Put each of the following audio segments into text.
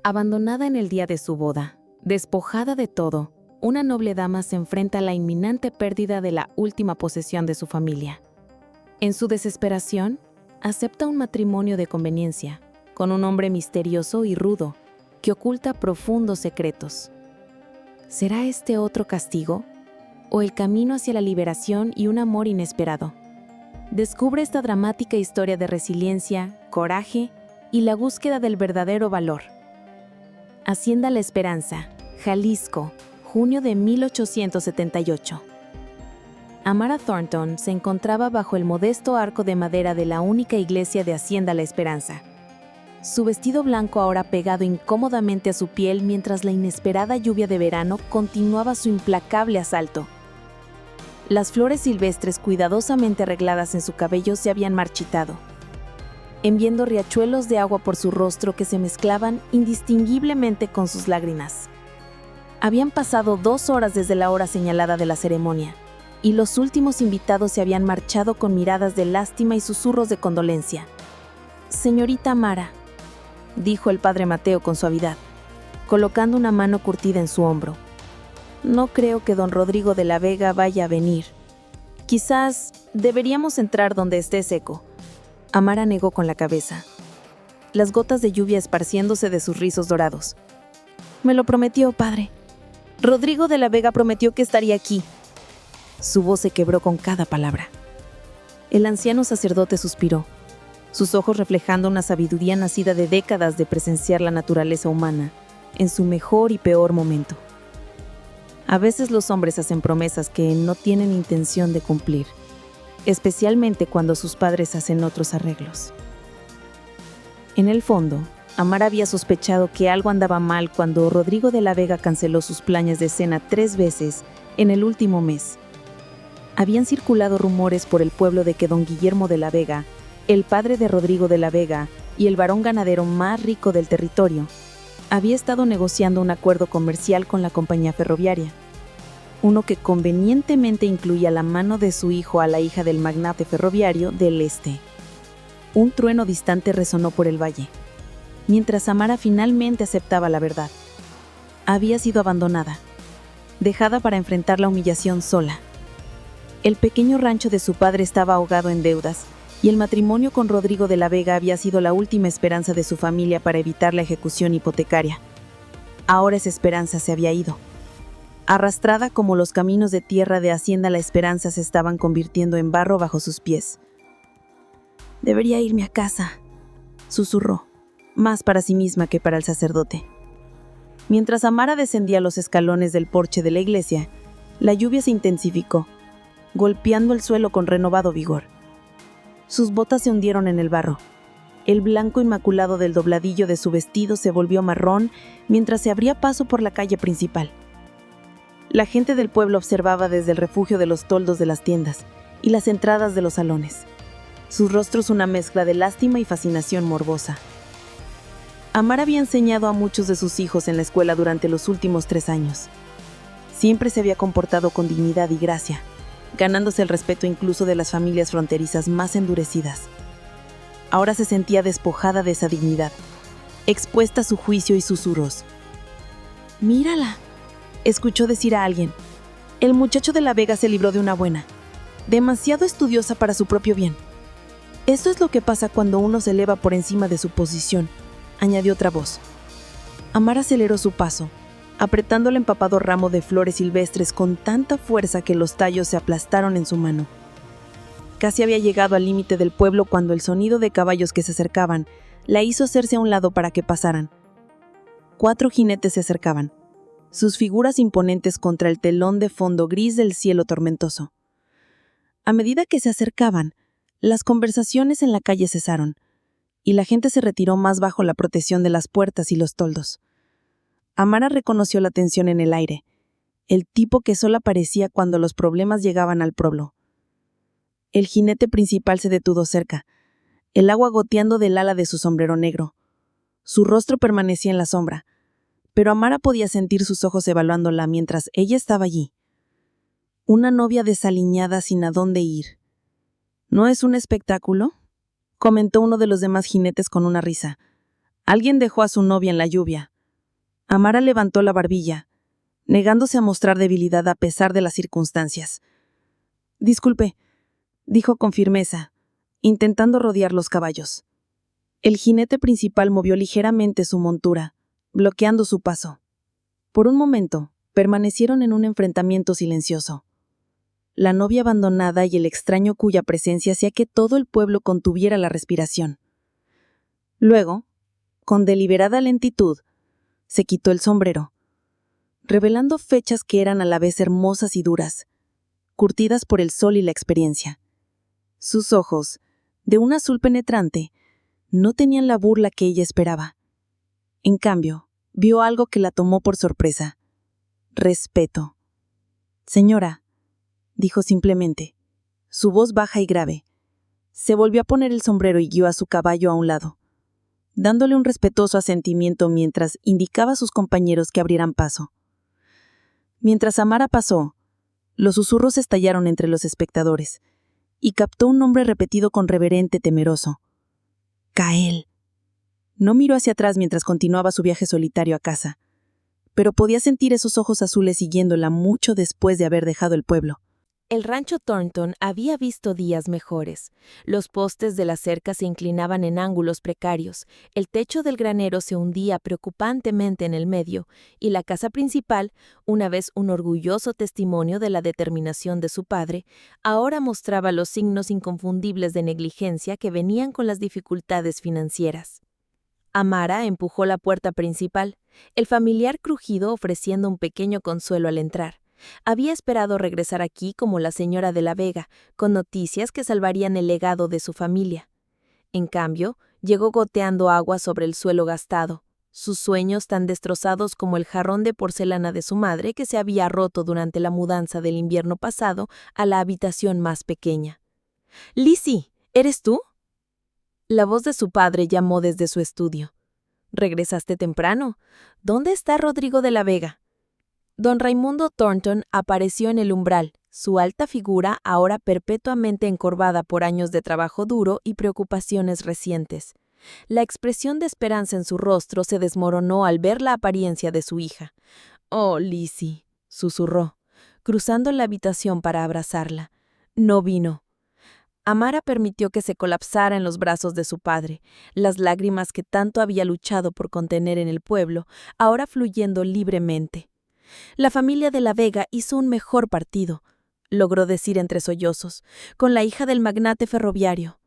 Abandonada en el día de su boda, despojada de todo, una noble dama se enfrenta a la inminente pérdida de la última posesión de su familia. En su desesperación, acepta un matrimonio de conveniencia con un hombre misterioso y rudo que oculta profundos secretos. ¿Será este otro castigo o el camino hacia la liberación y un amor inesperado? Descubre esta dramática historia de resiliencia, coraje y la búsqueda del verdadero valor. Hacienda La Esperanza, Jalisco, junio de 1878. Amara Thornton se encontraba bajo el modesto arco de madera de la única iglesia de Hacienda La Esperanza. Su vestido blanco ahora pegado incómodamente a su piel mientras la inesperada lluvia de verano continuaba su implacable asalto. Las flores silvestres cuidadosamente arregladas en su cabello se habían marchitado, enviando riachuelos de agua por su rostro que se mezclaban indistinguiblemente con sus lágrimas. Habían pasado 2 horas desde la hora señalada de la ceremonia, y los últimos invitados se habían marchado con miradas de lástima y susurros de condolencia. «Señorita Amara», dijo el padre Mateo con suavidad, colocando una mano curtida en su hombro. «No creo que don Rodrigo de la Vega vaya a venir. Quizás deberíamos entrar donde esté seco». Amara negó con la cabeza, las gotas de lluvia esparciéndose de sus rizos dorados. «Me lo prometió, padre. Rodrigo de la Vega prometió que estaría aquí». Su voz se quebró con cada palabra. El anciano sacerdote suspiró, sus ojos reflejando una sabiduría nacida de décadas de presenciar la naturaleza humana en su mejor y peor momento. A veces los hombres hacen promesas que no tienen intención de cumplir, especialmente cuando sus padres hacen otros arreglos. En el fondo, Amara había sospechado que algo andaba mal cuando Rodrigo de la Vega canceló sus planes de cena 3 veces en el último mes. Habían circulado rumores por el pueblo de que don Guillermo de la Vega, el padre de Rodrigo de la Vega y el varón ganadero más rico del territorio, había estado negociando un acuerdo comercial con la compañía ferroviaria, uno que convenientemente incluía la mano de su hijo a la hija del magnate ferroviario del Este. Un trueno distante resonó por el valle, mientras Amara finalmente aceptaba la verdad. Había sido abandonada, dejada para enfrentar la humillación sola. El pequeño rancho de su padre estaba ahogado en deudas, y el matrimonio con Rodrigo de la Vega había sido la última esperanza de su familia para evitar la ejecución hipotecaria. Ahora esa esperanza se había ido. Arrastrada como los caminos de tierra de Hacienda La Esperanza se estaban convirtiendo en barro bajo sus pies. «Debería irme a casa», susurró, más para sí misma que para el sacerdote. Mientras Amara descendía los escalones del porche de la iglesia, la lluvia se intensificó, golpeando el suelo con renovado vigor. Sus botas se hundieron en el barro. El blanco inmaculado del dobladillo de su vestido se volvió marrón mientras se abría paso por la calle principal. La gente del pueblo observaba desde el refugio de los toldos de las tiendas y las entradas de los salones, sus rostros una mezcla de lástima y fascinación morbosa. Amara había enseñado a muchos de sus hijos en la escuela durante los últimos 3 años. Siempre se había comportado con dignidad y gracia, ganándose el respeto incluso de las familias fronterizas más endurecidas. Ahora se sentía despojada de esa dignidad, expuesta a su juicio y susurros. «Mírala», escuchó decir a alguien. «El muchacho de la Vega se libró de una buena, demasiado estudiosa para su propio bien». «Esto es lo que pasa cuando uno se eleva por encima de su posición», añadió otra voz. Amara aceleró su paso, apretando el empapado ramo de flores silvestres con tanta fuerza que los tallos se aplastaron en su mano. Casi había llegado al límite del pueblo cuando el sonido de caballos que se acercaban la hizo hacerse a un lado para que pasaran. 4 jinetes se acercaban, sus figuras imponentes contra el telón de fondo gris del cielo tormentoso. A medida que se acercaban, las conversaciones en la calle cesaron, y la gente se retiró más bajo la protección de las puertas y los toldos. Amara reconoció la tensión en el aire, el tipo que solo aparecía cuando los problemas llegaban al pueblo. El jinete principal se detuvo cerca, el agua goteando del ala de su sombrero negro. Su rostro permanecía en la sombra, pero Amara podía sentir sus ojos evaluándola mientras ella estaba allí. Una novia desaliñada sin a dónde ir. «¿No es un espectáculo?», comentó uno de los demás jinetes con una risa. «Alguien dejó a su novia en la lluvia». Amara levantó la barbilla, negándose a mostrar debilidad a pesar de las circunstancias. «Disculpe», dijo con firmeza, intentando rodear los caballos. El jinete principal movió ligeramente su montura, bloqueando su paso. Por un momento, permanecieron en un enfrentamiento silencioso. La novia abandonada y el extraño cuya presencia hacía que todo el pueblo contuviera la respiración. Luego, con deliberada lentitud, se quitó el sombrero, revelando fechas que eran a la vez hermosas y duras, curtidas por el sol y la experiencia. Sus ojos, de un azul penetrante, no tenían la burla que ella esperaba. En cambio, vio algo que la tomó por sorpresa. Respeto. «Señora», dijo simplemente, su voz baja y grave. Se volvió a poner el sombrero y guió a su caballo a un lado, dándole un respetuoso asentimiento mientras indicaba a sus compañeros que abrieran paso. Mientras Amara pasó, los susurros estallaron entre los espectadores, y captó un nombre repetido con reverente temeroso. «Kael». No miró hacia atrás mientras continuaba su viaje solitario a casa, pero podía sentir esos ojos azules siguiéndola mucho después de haber dejado el pueblo. El rancho Thornton había visto días mejores. Los postes de la cerca se inclinaban en ángulos precarios, el techo del granero se hundía preocupantemente en el medio, y la casa principal, una vez un orgulloso testimonio de la determinación de su padre, ahora mostraba los signos inconfundibles de negligencia que venían con las dificultades financieras. Amara empujó la puerta principal, el familiar crujido ofreciendo un pequeño consuelo al entrar. Había esperado regresar aquí como la señora de la Vega, con noticias que salvarían el legado de su familia. En cambio, llegó goteando agua sobre el suelo gastado, sus sueños tan destrozados como el jarrón de porcelana de su madre que se había roto durante la mudanza del invierno pasado a la habitación más pequeña. «Lizzie, ¿eres tú?». La voz de su padre llamó desde su estudio. «¿Regresaste temprano? ¿Dónde está Rodrigo de la Vega?». Don Raimundo Thornton apareció en el umbral, su alta figura ahora perpetuamente encorvada por años de trabajo duro y preocupaciones recientes. La expresión de esperanza en su rostro se desmoronó al ver la apariencia de su hija. «Oh, Lizzie», susurró, cruzando la habitación para abrazarla. No vino. Amara permitió que se colapsara en los brazos de su padre, las lágrimas que tanto había luchado por contener en el pueblo, ahora fluyendo libremente. «La familia de la Vega hizo un mejor partido», logró decir entre sollozos, «con la hija del magnate ferroviario».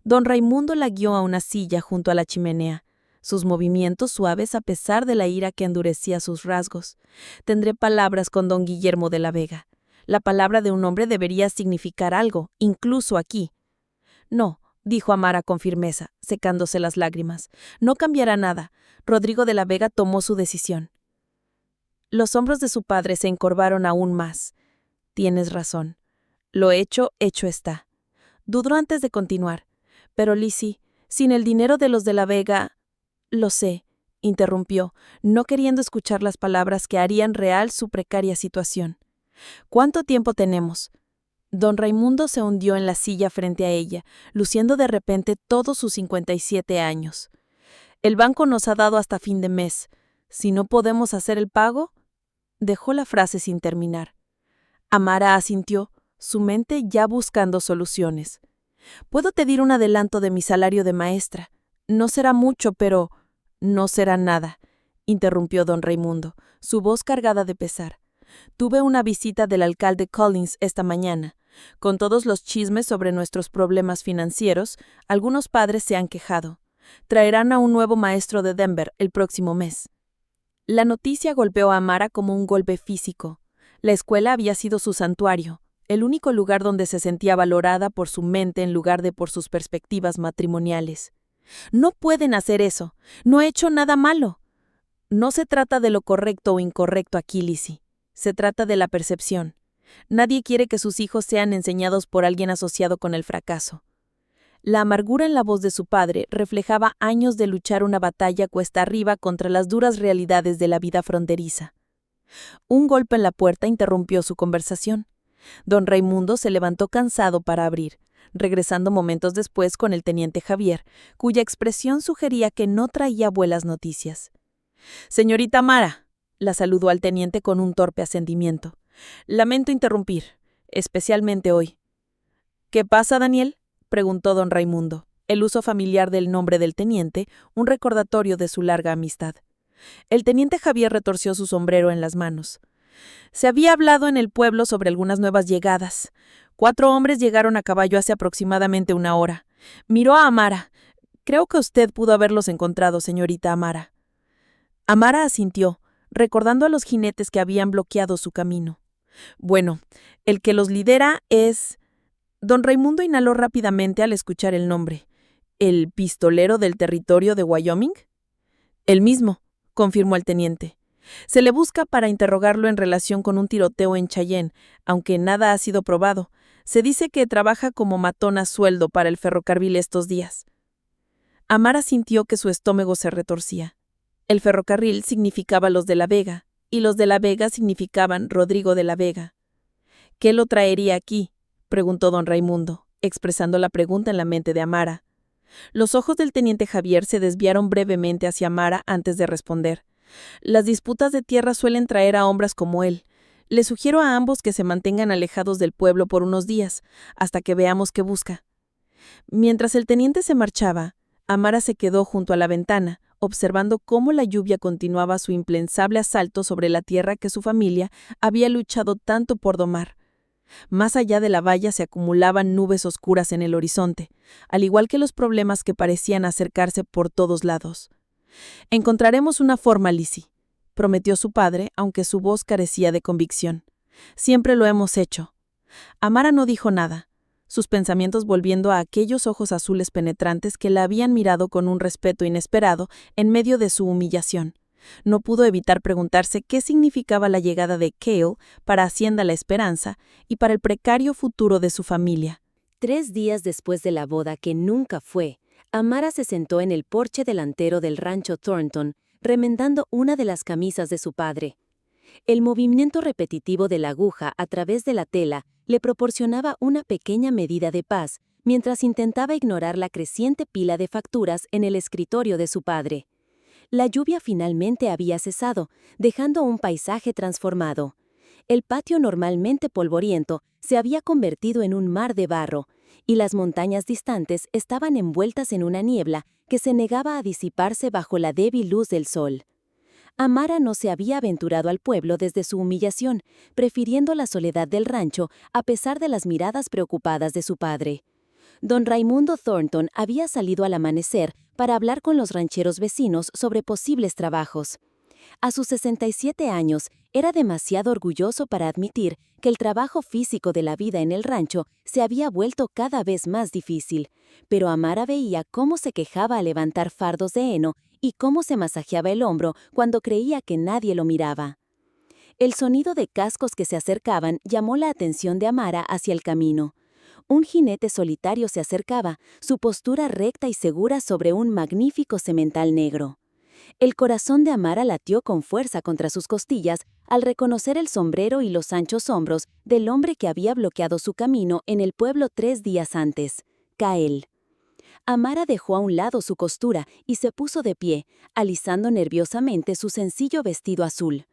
Don Raimundo la guió a una silla junto a la chimenea, sus movimientos suaves a pesar de la ira que endurecía sus rasgos. «Tendré palabras con don Guillermo de la Vega. La palabra de un hombre debería significar algo, incluso aquí». «No», dijo Amara con firmeza, secándose las lágrimas. «No cambiará nada. Rodrigo de la Vega tomó su decisión». Los hombros de su padre se encorvaron aún más. «Tienes razón. Lo hecho, hecho está». Dudó antes de continuar. «Pero Lizzie, sin el dinero de los de la Vega...». «Lo sé», interrumpió, no queriendo escuchar las palabras que harían real su precaria situación. «¿Cuánto tiempo tenemos?». Don Raimundo se hundió en la silla frente a ella, luciendo de repente todos sus 57 años. «El banco nos ha dado hasta fin de mes. Si no podemos hacer el pago...». Dejó la frase sin terminar. Amara asintió, su mente ya buscando soluciones. «Puedo pedir un adelanto de mi salario de maestra. No será mucho, pero...». «No será nada», interrumpió don Raimundo, su voz cargada de pesar. «Tuve una visita del alcalde Collins esta mañana. Con todos los chismes sobre nuestros problemas financieros, algunos padres se han quejado. Traerán a un nuevo maestro de Denver el próximo mes». La noticia golpeó a Amara como un golpe físico. La escuela había sido su santuario, el único lugar donde se sentía valorada por su mente en lugar de por sus perspectivas matrimoniales. «No pueden hacer eso. No he hecho nada malo». «No se trata de lo correcto o incorrecto aquí, Lizzie. Se trata de la percepción. Nadie quiere que sus hijos sean enseñados por alguien asociado con el fracaso». La amargura en la voz de su padre reflejaba años de luchar una batalla cuesta arriba contra las duras realidades de la vida fronteriza. Un golpe en la puerta interrumpió su conversación. Don Raimundo se levantó cansado para abrir, regresando momentos después con el teniente Javier, cuya expresión sugería que no traía buenas noticias. Señorita Amara, la saludó al teniente con un torpe asentimiento. Lamento interrumpir, especialmente hoy. ¿Qué pasa, Daniel?, preguntó don Raimundo, el uso familiar del nombre del teniente, un recordatorio de su larga amistad. El teniente Javier retorció su sombrero en las manos. Se había hablado en el pueblo sobre algunas nuevas llegadas. 4 hombres llegaron a caballo hace aproximadamente 1 hora. Miró a Amara. Creo que usted pudo haberlos encontrado, señorita Amara. Amara asintió, recordando a los jinetes que habían bloqueado su camino. Bueno, el que los lidera es... Don Raimundo inhaló rápidamente al escuchar el nombre. ¿El pistolero del territorio de Wyoming? El mismo, confirmó el teniente. Se le busca para interrogarlo en relación con un tiroteo en Cheyenne, aunque nada ha sido probado. Se dice que trabaja como matón a sueldo para el ferrocarril estos días. Amara sintió que su estómago se retorcía. El ferrocarril significaba los de la Vega, y los de la Vega significaban Rodrigo de la Vega. ¿Qué lo traería aquí?, preguntó don Raimundo, expresando la pregunta en la mente de Amara. Los ojos del teniente Javier se desviaron brevemente hacia Amara antes de responder. Las disputas de tierra suelen traer a hombres como él. Le sugiero a ambos que se mantengan alejados del pueblo por unos días, hasta que veamos qué busca. Mientras el teniente se marchaba, Amara se quedó junto a la ventana, observando cómo la lluvia continuaba su implacable asalto sobre la tierra que su familia había luchado tanto por domar. Más allá de la valla se acumulaban nubes oscuras en el horizonte, al igual que los problemas que parecían acercarse por todos lados. «Encontraremos una forma, Lizzie», prometió su padre, aunque su voz carecía de convicción. «Siempre lo hemos hecho». Amara no dijo nada, sus pensamientos volviendo a aquellos ojos azules penetrantes que la habían mirado con un respeto inesperado en medio de su humillación. No pudo evitar preguntarse qué significaba la llegada de Cale para Hacienda La Esperanza y para el precario futuro de su familia. 3 días después de la boda que nunca fue, Amara se sentó en el porche delantero del rancho Thornton, remendando una de las camisas de su padre. El movimiento repetitivo de la aguja a través de la tela le proporcionaba una pequeña medida de paz mientras intentaba ignorar la creciente pila de facturas en el escritorio de su padre. La lluvia finalmente había cesado, dejando un paisaje transformado. El patio normalmente polvoriento se había convertido en un mar de barro, y las montañas distantes estaban envueltas en una niebla que se negaba a disiparse bajo la débil luz del sol. Amara no se había aventurado al pueblo desde su humillación, prefiriendo la soledad del rancho a pesar de las miradas preocupadas de su padre. Don Raimundo Thornton había salido al amanecer para hablar con los rancheros vecinos sobre posibles trabajos. A sus 67 años, era demasiado orgulloso para admitir que el trabajo físico de la vida en el rancho se había vuelto cada vez más difícil, pero Amara veía cómo se quejaba al levantar fardos de heno y cómo se masajeaba el hombro cuando creía que nadie lo miraba. El sonido de cascos que se acercaban llamó la atención de Amara hacia el camino. Un jinete solitario se acercaba, su postura recta y segura sobre un magnífico semental negro. El corazón de Amara latió con fuerza contra sus costillas al reconocer el sombrero y los anchos hombros del hombre que había bloqueado su camino en el pueblo 3 días antes, Cale. Amara dejó a un lado su costura y se puso de pie, alisando nerviosamente su sencillo vestido azul.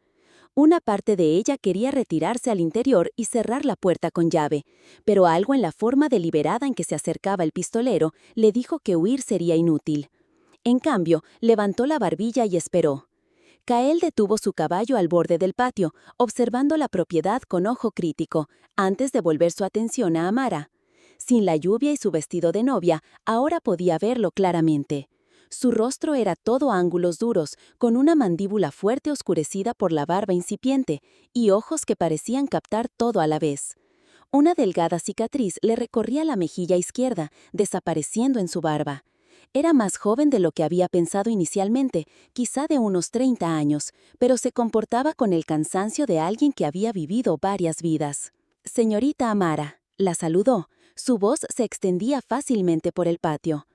Una parte de ella quería retirarse al interior y cerrar la puerta con llave, pero algo en la forma deliberada en que se acercaba el pistolero le dijo que huir sería inútil. En cambio, levantó la barbilla y esperó. Cale detuvo su caballo al borde del patio, observando la propiedad con ojo crítico, antes de volver su atención a Amara. Sin la lluvia y su vestido de novia, ahora podía verlo claramente. Su rostro era todo ángulos duros, con una mandíbula fuerte oscurecida por la barba incipiente y ojos que parecían captar todo a la vez. Una delgada cicatriz le recorría la mejilla izquierda, desapareciendo en su barba. Era más joven de lo que había pensado inicialmente, quizá de unos 30 años, pero se comportaba con el cansancio de alguien que había vivido varias vidas. «Señorita Amara», la saludó. Su voz se extendía fácilmente por el patio.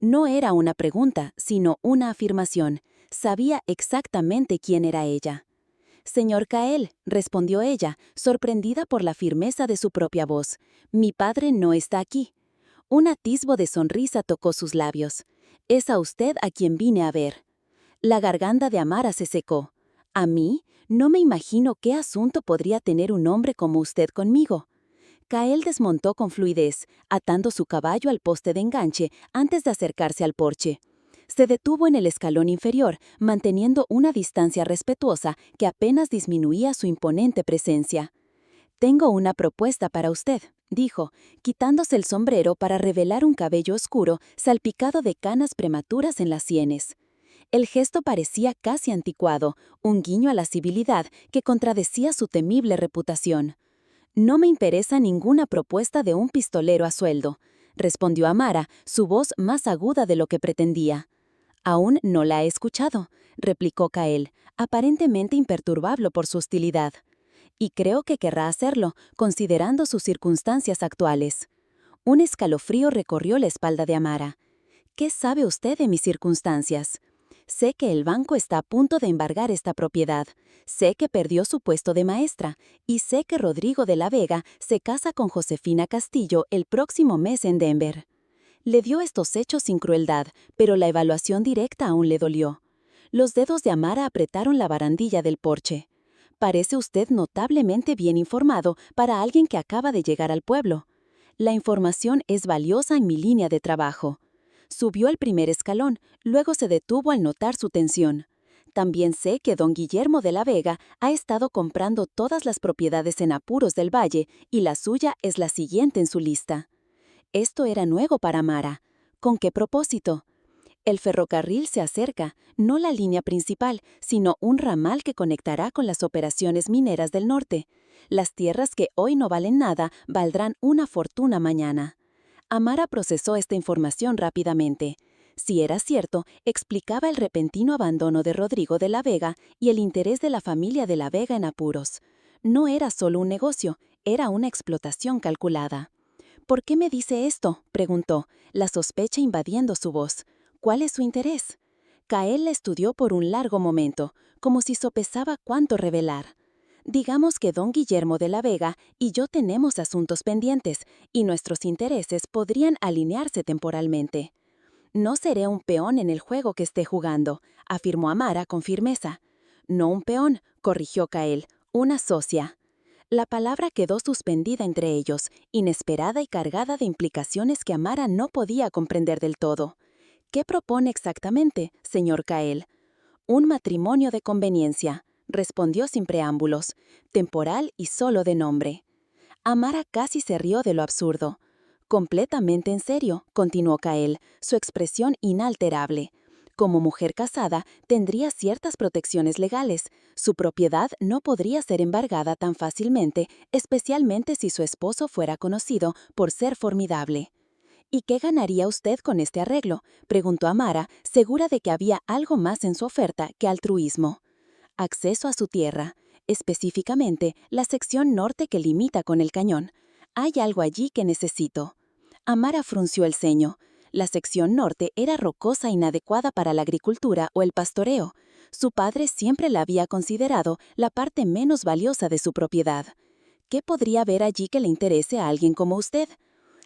No era una pregunta, sino una afirmación. Sabía exactamente quién era ella. «Señor Cale», respondió ella, sorprendida por la firmeza de su propia voz. «Mi padre no está aquí». Un atisbo de sonrisa tocó sus labios. «Es a usted a quien vine a ver». La garganta de Amara se secó. ¿A mí? No me imagino qué asunto podría tener un hombre como usted conmigo. Kael desmontó con fluidez, atando su caballo al poste de enganche antes de acercarse al porche. Se detuvo en el escalón inferior, manteniendo una distancia respetuosa que apenas disminuía su imponente presencia. «Tengo una propuesta para usted», dijo, quitándose el sombrero para revelar un cabello oscuro salpicado de canas prematuras en las sienes. El gesto parecía casi anticuado, un guiño a la civilidad que contradecía su temible reputación. «No me interesa ninguna propuesta de un pistolero a sueldo», respondió Amara, su voz más aguda de lo que pretendía. «Aún no la he escuchado», replicó Kael, aparentemente imperturbable por su hostilidad. «Y creo que querrá hacerlo, considerando sus circunstancias actuales». Un escalofrío recorrió la espalda de Amara. «¿Qué sabe usted de mis circunstancias?» «Sé que el banco está a punto de embargar esta propiedad. Sé que perdió su puesto de maestra. Y sé que Rodrigo de la Vega se casa con Josefina Castillo el próximo mes en Denver». Le dio estos hechos sin crueldad, pero la evaluación directa aún le dolió. Los dedos de Amara apretaron la barandilla del porche. «Parece usted notablemente bien informado para alguien que acaba de llegar al pueblo. La información es valiosa en mi línea de trabajo». Subió al primer escalón, luego se detuvo al notar su tensión. «También sé que don Guillermo de la Vega ha estado comprando todas las propiedades en apuros del valle y la suya es la siguiente en su lista». Esto era nuevo para Amara. ¿Con qué propósito? «El ferrocarril se acerca, no la línea principal, sino un ramal que conectará con las operaciones mineras del norte. Las tierras que hoy no valen nada valdrán una fortuna mañana». Amara procesó esta información rápidamente. Si era cierto, explicaba el repentino abandono de Rodrigo de la Vega y el interés de la familia de la Vega en apuros. No era solo un negocio, era una explotación calculada. «¿Por qué me dice esto?», preguntó, la sospecha invadiendo su voz. «¿Cuál es su interés?». Kael la estudió por un largo momento, como si sopesaba cuánto revelar. «Digamos que don Guillermo de la Vega y yo tenemos asuntos pendientes, y nuestros intereses podrían alinearse temporalmente». «No seré un peón en el juego que esté jugando», afirmó Amara con firmeza. «No un peón», corrigió Kael, «una socia». La palabra quedó suspendida entre ellos, inesperada y cargada de implicaciones que Amara no podía comprender del todo. «¿Qué propone exactamente, señor Kael?» «Un matrimonio de conveniencia», respondió sin preámbulos, «temporal y solo de nombre». Amara casi se rió de lo absurdo. «Completamente en serio», continuó Kael, su expresión inalterable. «Como mujer casada, tendría ciertas protecciones legales. Su propiedad no podría ser embargada tan fácilmente, especialmente si su esposo fuera conocido por ser formidable». «¿Y qué ganaría usted con este arreglo?», preguntó Amara, segura de que había algo más en su oferta que altruismo. «Acceso a su tierra, específicamente la sección norte que limita con el cañón. Hay algo allí que necesito». Amara frunció el ceño. La sección norte era rocosa e inadecuada para la agricultura o el pastoreo. Su padre siempre la había considerado la parte menos valiosa de su propiedad. «¿Qué podría haber allí que le interese a alguien como usted?».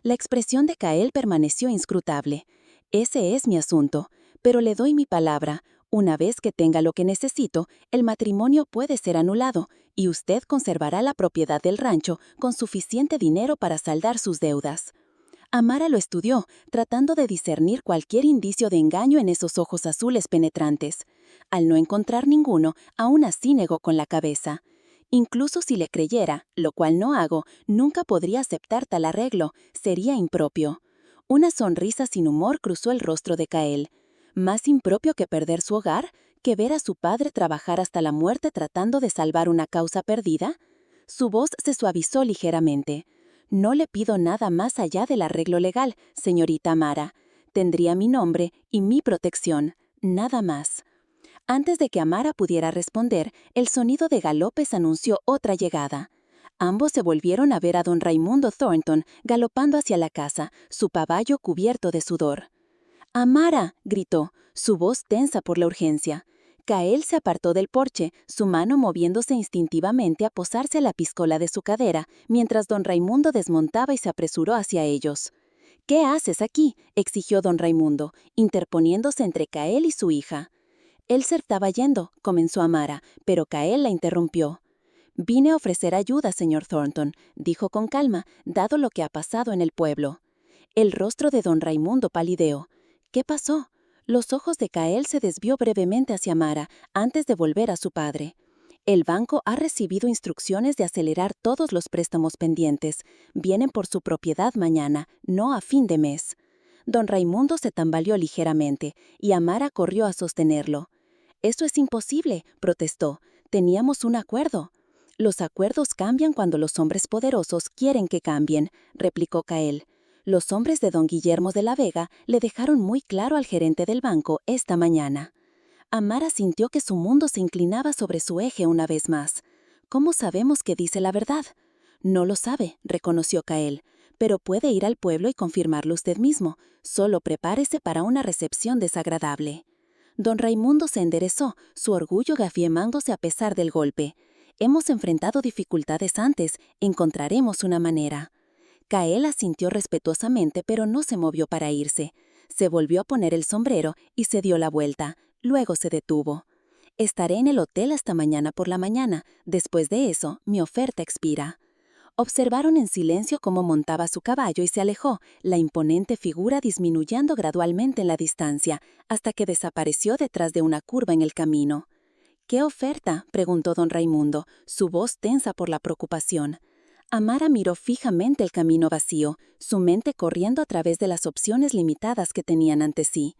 La expresión de Kael permaneció inscrutable. «Ese es mi asunto, pero le doy mi palabra. Una vez que tenga lo que necesito, el matrimonio puede ser anulado y usted conservará la propiedad del rancho con suficiente dinero para saldar sus deudas». Amara lo estudió, tratando de discernir cualquier indicio de engaño en esos ojos azules penetrantes. Al no encontrar ninguno, aún así negó con la cabeza. «Incluso si le creyera, lo cual no hago, nunca podría aceptar tal arreglo, sería impropio». Una sonrisa sin humor cruzó el rostro de Kael. «¿Más impropio que perder su hogar? ¿Que ver a su padre trabajar hasta la muerte tratando de salvar una causa perdida?». Su voz se suavizó ligeramente. «No le pido nada más allá del arreglo legal, señorita Amara. Tendría mi nombre y mi protección, nada más». Antes de que Amara pudiera responder, el sonido de galopes anunció otra llegada. Ambos se volvieron a ver a don Raimundo Thornton galopando hacia la casa, su caballo cubierto de sudor. «¡Amara!», gritó, su voz tensa por la urgencia. Kael se apartó del porche, su mano moviéndose instintivamente a posarse a la piscola de su cadera, mientras don Raimundo desmontaba y se apresuró hacia ellos. «¿Qué haces aquí?», exigió don Raimundo, interponiéndose entre Kael y su hija. Él se estaba yendo, comenzó Amara, pero Kael la interrumpió. «Vine a ofrecer ayuda, señor Thornton», dijo con calma, dado lo que ha pasado en el pueblo. El rostro de don Raimundo palideó. ¿Qué pasó? Los ojos de Kael se desvió brevemente hacia Amara antes de volver a su padre. El banco ha recibido instrucciones de acelerar todos los préstamos pendientes. Vienen por su propiedad mañana, no a fin de mes. Don Raimundo se tambaleó ligeramente y Amara corrió a sostenerlo. «Eso es imposible», protestó. «Teníamos un acuerdo». «Los acuerdos cambian cuando los hombres poderosos quieren que cambien», replicó Kael. «Los hombres de don Guillermo de la Vega le dejaron muy claro al gerente del banco esta mañana». Amara sintió que su mundo se inclinaba sobre su eje una vez más. «¿Cómo sabemos que dice la verdad?» «No lo sabe», reconoció Kael, «pero puede ir al pueblo y confirmarlo usted mismo. Solo prepárese para una recepción desagradable». Don Raimundo se enderezó, su orgullo gafiemándose a pesar del golpe. «Hemos enfrentado dificultades antes, encontraremos una manera». Kael asintió respetuosamente, pero no se movió para irse. Se volvió a poner el sombrero y se dio la vuelta. Luego se detuvo. «Estaré en el hotel hasta mañana por la mañana. Después de eso, mi oferta expira». Observaron en silencio cómo montaba su caballo y se alejó, la imponente figura disminuyendo gradualmente en la distancia, hasta que desapareció detrás de una curva en el camino. «¿Qué oferta?», preguntó don Raimundo, su voz tensa por la preocupación. Amara miró fijamente el camino vacío, su mente corriendo a través de las opciones limitadas que tenían ante sí.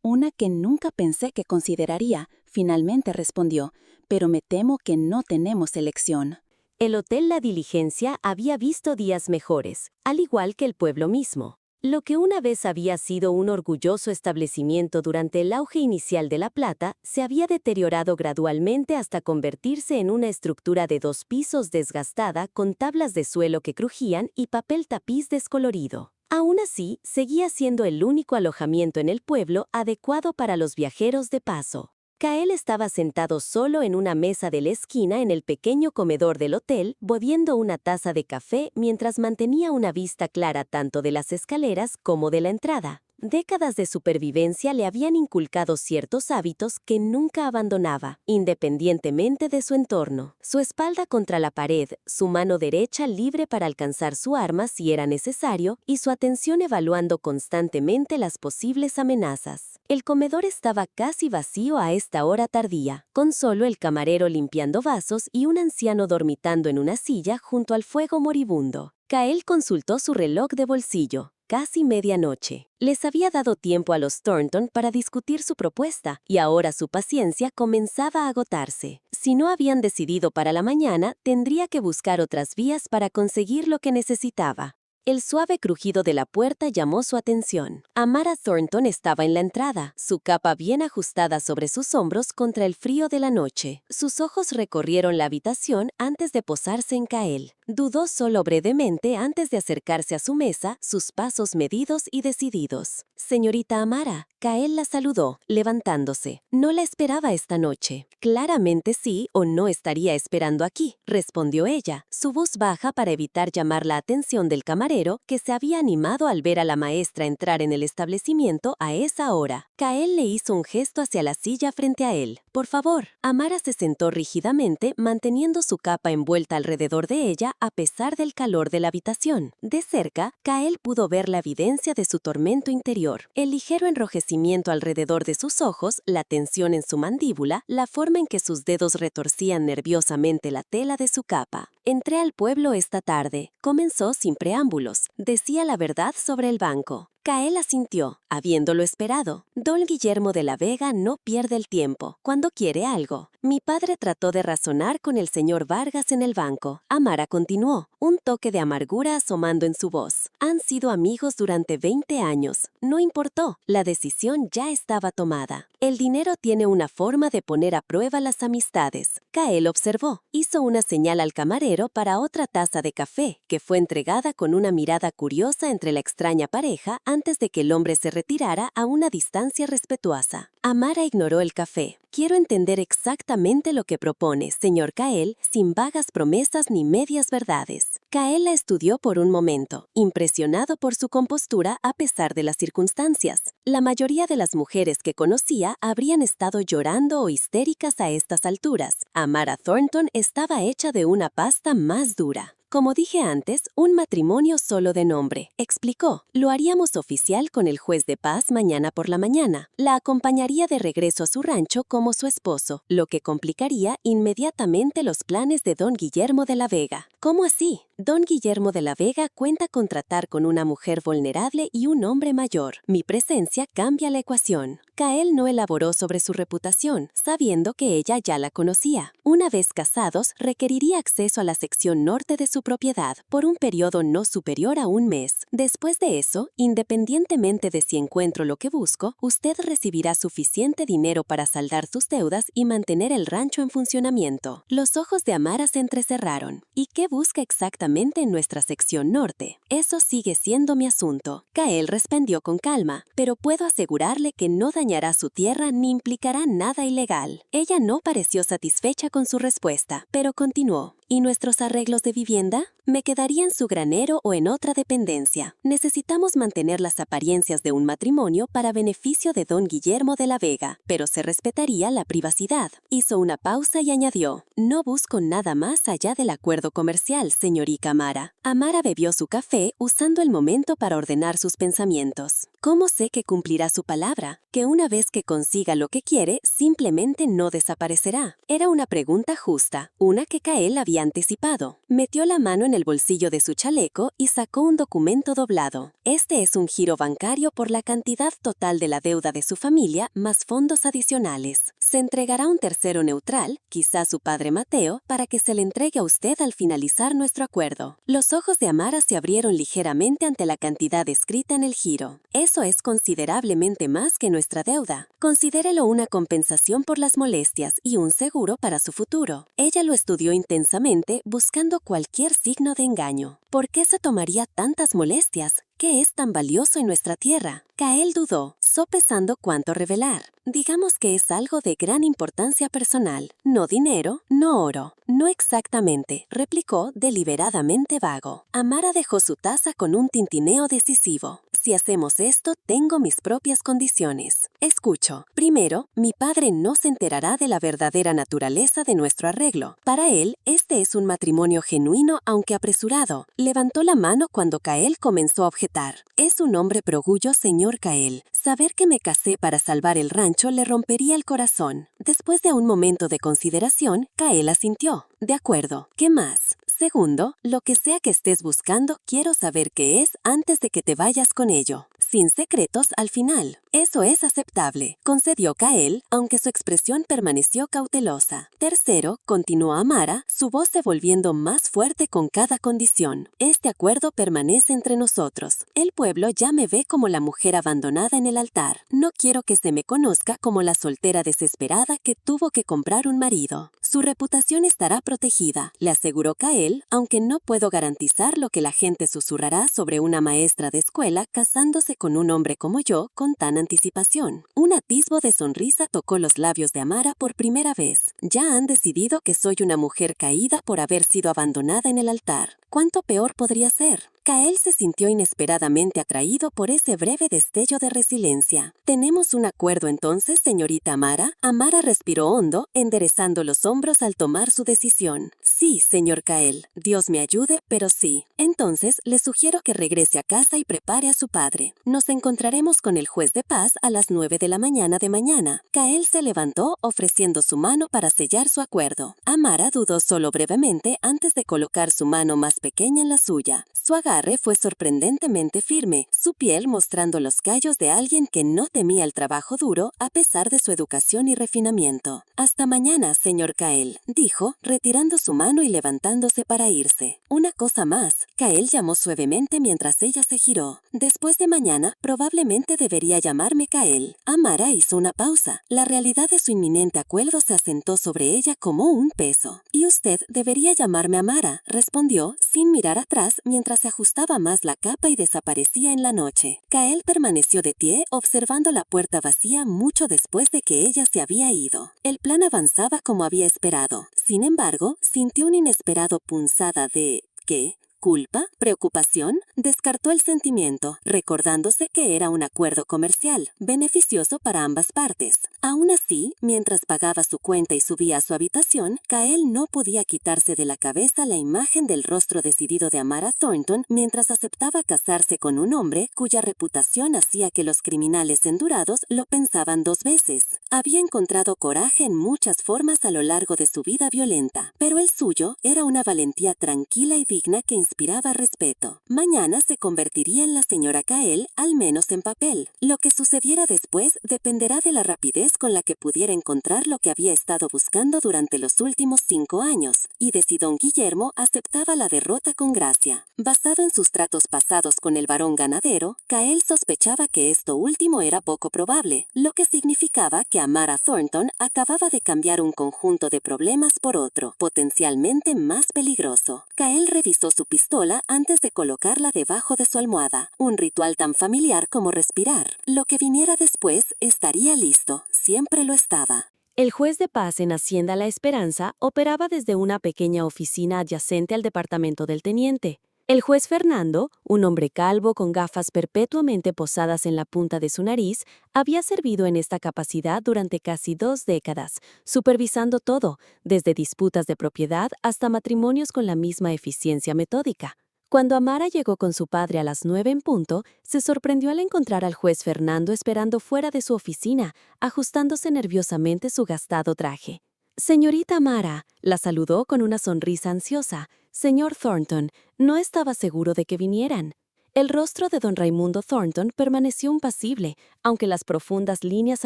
«Una que nunca pensé que consideraría», finalmente respondió, «pero me temo que no tenemos elección». El Hotel La Diligencia había visto días mejores, al igual que el pueblo mismo. Lo que una vez había sido un orgulloso establecimiento durante el auge inicial de La Plata, se había deteriorado gradualmente hasta convertirse en una estructura de 2 pisos desgastada con tablas de suelo que crujían y papel tapiz descolorido. Aún así, seguía siendo el único alojamiento en el pueblo adecuado para los viajeros de paso. Kael estaba sentado solo en una mesa de la esquina en el pequeño comedor del hotel, bebiendo una taza de café mientras mantenía una vista clara tanto de las escaleras como de la entrada. Décadas de supervivencia le habían inculcado ciertos hábitos que nunca abandonaba, independientemente de su entorno. Su espalda contra la pared, su mano derecha libre para alcanzar su arma si era necesario, y su atención evaluando constantemente las posibles amenazas. El comedor estaba casi vacío a esta hora tardía, con solo el camarero limpiando vasos y un anciano dormitando en una silla junto al fuego moribundo. Kael consultó su reloj de bolsillo. Casi medianoche. Les había dado tiempo a los Thornton para discutir su propuesta, y ahora su paciencia comenzaba a agotarse. Si no habían decidido para la mañana, tendría que buscar otras vías para conseguir lo que necesitaba. El suave crujido de la puerta llamó su atención. Amara Thornton estaba en la entrada, su capa bien ajustada sobre sus hombros contra el frío de la noche. Sus ojos recorrieron la habitación antes de posarse en Kael. Dudó solo brevemente antes de acercarse a su mesa, sus pasos medidos y decididos. «Señorita Amara», Kael la saludó, levantándose. «No la esperaba esta noche». «Claramente sí, o no estaría esperando aquí», respondió ella, su voz baja para evitar llamar la atención del camarero, que se había animado al ver a la maestra entrar en el establecimiento a esa hora. Kael le hizo un gesto hacia la silla frente a él. «Por favor». Amara se sentó rígidamente, manteniendo su capa envuelta alrededor de ella a pesar del calor de la habitación. De cerca, Kael pudo ver la evidencia de su tormento interior. El ligero enrojecimiento alrededor de sus ojos, la tensión en su mandíbula, la forma en que sus dedos retorcían nerviosamente la tela de su capa. «Entré al pueblo esta tarde», comenzó sin preámbulos. Decía la verdad sobre el banco. Kael asintió, habiéndolo esperado. Don Guillermo de la Vega no pierde el tiempo cuando quiere algo. «Mi padre trató de razonar con el señor Vargas en el banco». Amara continuó, un toque de amargura asomando en su voz. «Han sido amigos durante 20 años. No importó, la decisión ya estaba tomada. El dinero tiene una forma de poner a prueba las amistades». Kael observó. Hizo una señal al camarero para otra taza de café, que fue entregada con una mirada curiosa entre la extraña pareja antes de que el hombre se retirara a una distancia respetuosa. Amara ignoró el café. «Quiero entender exactamente lo que propone, señor Kael, sin vagas promesas ni medias verdades». Kael la estudió por un momento, impresionado por su compostura a pesar de las circunstancias. La mayoría de las mujeres que conocía habrían estado llorando o histéricas a estas alturas. Amara Thornton estaba hecha de una pasta más dura. Como dije antes, un matrimonio solo de nombre, explicó. Lo haríamos oficial con el juez de paz mañana por la mañana. La acompañaría de regreso a su rancho como su esposo, lo que complicaría inmediatamente los planes de don Guillermo de la Vega. ¿Cómo así? Don Guillermo de la Vega cuenta con tratar con una mujer vulnerable y un hombre mayor. Mi presencia cambia la ecuación. Kael no elaboró sobre su reputación, sabiendo que ella ya la conocía. Una vez casados, requeriría acceso a la sección norte de su propiedad por un periodo no superior a un mes. Después de eso, independientemente de si encuentro lo que busco, usted recibirá suficiente dinero para saldar sus deudas y mantener el rancho en funcionamiento. Los ojos de Amara se entrecerraron. ¿Y qué busca exactamente en nuestra sección norte? Eso sigue siendo mi asunto. Kael respondió con calma, pero puedo asegurarle que no dañará su tierra ni implicará nada ilegal. Ella no pareció satisfecha con su respuesta, pero continuó. ¿Y nuestros arreglos de vivienda? Me quedaría en su granero o en otra dependencia. Necesitamos mantener las apariencias de un matrimonio para beneficio de don Guillermo de la Vega, pero se respetaría la privacidad. Hizo una pausa y añadió, no busco nada más allá del acuerdo comercial, señorita Amara. Amara bebió su café usando el momento para ordenar sus pensamientos. ¿Cómo sé que cumplirá su palabra? Que una vez que consiga lo que quiere, simplemente no desaparecerá. Era una pregunta justa, una que Kael había anticipado. Metió la mano en el bolsillo de su chaleco y sacó un documento doblado. Este es un giro bancario por la cantidad total de la deuda de su familia más fondos adicionales. Se entregará un tercero neutral, quizás su padre Mateo, para que se le entregue a usted al finalizar nuestro acuerdo. Los ojos de Amara se abrieron ligeramente ante la cantidad escrita en el giro. Eso es considerablemente más que nuestra deuda. Considérelo una compensación por las molestias y un seguro para su futuro. Ella lo estudió intensamente, buscando cualquier signo de engaño. ¿Por qué se tomaría tantas molestias? ¿Qué es tan valioso en nuestra tierra? Kael dudó, sopesando cuánto revelar. Digamos que es algo de gran importancia personal. No dinero, no oro. No exactamente, replicó deliberadamente vago. Amara dejó su taza con un tintineo decisivo. Si hacemos esto, tengo mis propias condiciones. Escucho. Primero, mi padre no se enterará de la verdadera naturaleza de nuestro arreglo. Para él, este es un matrimonio genuino aunque apresurado. Levantó la mano cuando Kael comenzó a objetar. Es un hombre progullo, señor Kael. Saber que me casé para salvar el rancho le rompería el corazón. Después de un momento de consideración, Kael asintió. De acuerdo. ¿Qué más? Segundo, lo que sea que estés buscando, quiero saber qué es antes de que te vayas con ello. Sin secretos al final. Eso es aceptable, concedió Kael, aunque su expresión permaneció cautelosa. Tercero, continuó Amara, su voz se volviendo más fuerte con cada condición. Este acuerdo permanece entre nosotros. El pueblo ya me ve como la mujer abandonada en el altar. No quiero que se me conozca como la soltera desesperada que tuvo que comprar un marido. Su reputación estará protegida, le aseguró Kael, aunque no puedo garantizar lo que la gente susurrará sobre una maestra de escuela casándose con un hombre como yo con tan anticipación. Un atisbo de sonrisa tocó los labios de Amara por primera vez. Ya han decidido que soy una mujer caída por haber sido abandonada en el altar. ¿Cuánto peor podría ser? Kael se sintió inesperadamente atraído por ese breve destello de resiliencia. ¿Tenemos un acuerdo entonces, señorita Amara? Amara respiró hondo, enderezando los hombros al tomar su decisión. Sí, señor Kael. Dios me ayude, pero sí. Entonces, le sugiero que regrese a casa y prepare a su padre. Nos encontraremos con el juez de paz a las 9 de la mañana de mañana. Kael se levantó, ofreciendo su mano para sellar su acuerdo. Amara dudó solo brevemente antes de colocar su mano más pequeña en la suya. Su agarre fue sorprendentemente firme, su piel mostrando los callos de alguien que no temía el trabajo duro a pesar de su educación y refinamiento. Hasta mañana, señor Kael, dijo, retirando su mano y levantándose para irse. Una cosa más, Kael llamó suavemente mientras ella se giró. Después de mañana, probablemente debería llamarme Kael. Amara hizo una pausa. La realidad de su inminente acuerdo se asentó sobre ella como un peso. Y usted debería llamarme Amara, respondió, sin mirar atrás mientras se ajustaba más la capa y desaparecía en la noche. Kael permaneció de pie observando la puerta vacía mucho después de que ella se había ido. El plan avanzaba como había esperado. Sin embargo, sintió una inesperada punzada de... ¿qué? ¿Culpa? ¿Preocupación? Descartó el sentimiento, recordándose que era un acuerdo comercial, beneficioso para ambas partes. Aún así, mientras pagaba su cuenta y subía a su habitación, Kael no podía quitarse de la cabeza la imagen del rostro decidido de Amara Thornton mientras aceptaba casarse con un hombre cuya reputación hacía que los criminales endurados lo pensaban 2 veces. Había encontrado coraje en muchas formas a lo largo de su vida violenta, pero el suyo era una valentía tranquila y digna que inspiraba respeto. Mañana se convertiría en la señora Kael, al menos en papel. Lo que sucediera después dependerá de la rapidez con la que pudiera encontrar lo que había estado buscando durante los últimos 5 años, y de si don Guillermo aceptaba la derrota con gracia. Basado en sus tratos pasados con el varón ganadero, Kael sospechaba que esto último era poco probable, lo que significaba que Amara Thornton acababa de cambiar un conjunto de problemas por otro, potencialmente más peligroso. Kael revisó su pistola antes de colocarla debajo de su almohada, un ritual tan familiar como respirar. Lo que viniera después estaría listo, siempre lo estaba. El juez de paz en Hacienda La Esperanza operaba desde una pequeña oficina adyacente al departamento del teniente. El juez Fernando, un hombre calvo con gafas perpetuamente posadas en la punta de su nariz, había servido en esta capacidad durante casi 2 décadas, supervisando todo, desde disputas de propiedad hasta matrimonios con la misma eficiencia metódica. Cuando Amara llegó con su padre a las 9 en punto, se sorprendió al encontrar al juez Fernando esperando fuera de su oficina, ajustándose nerviosamente su gastado traje. Señorita Amara, la saludó con una sonrisa ansiosa. Señor Thornton, no estaba seguro de que vinieran. El rostro de don Raimundo Thornton permaneció impasible, aunque las profundas líneas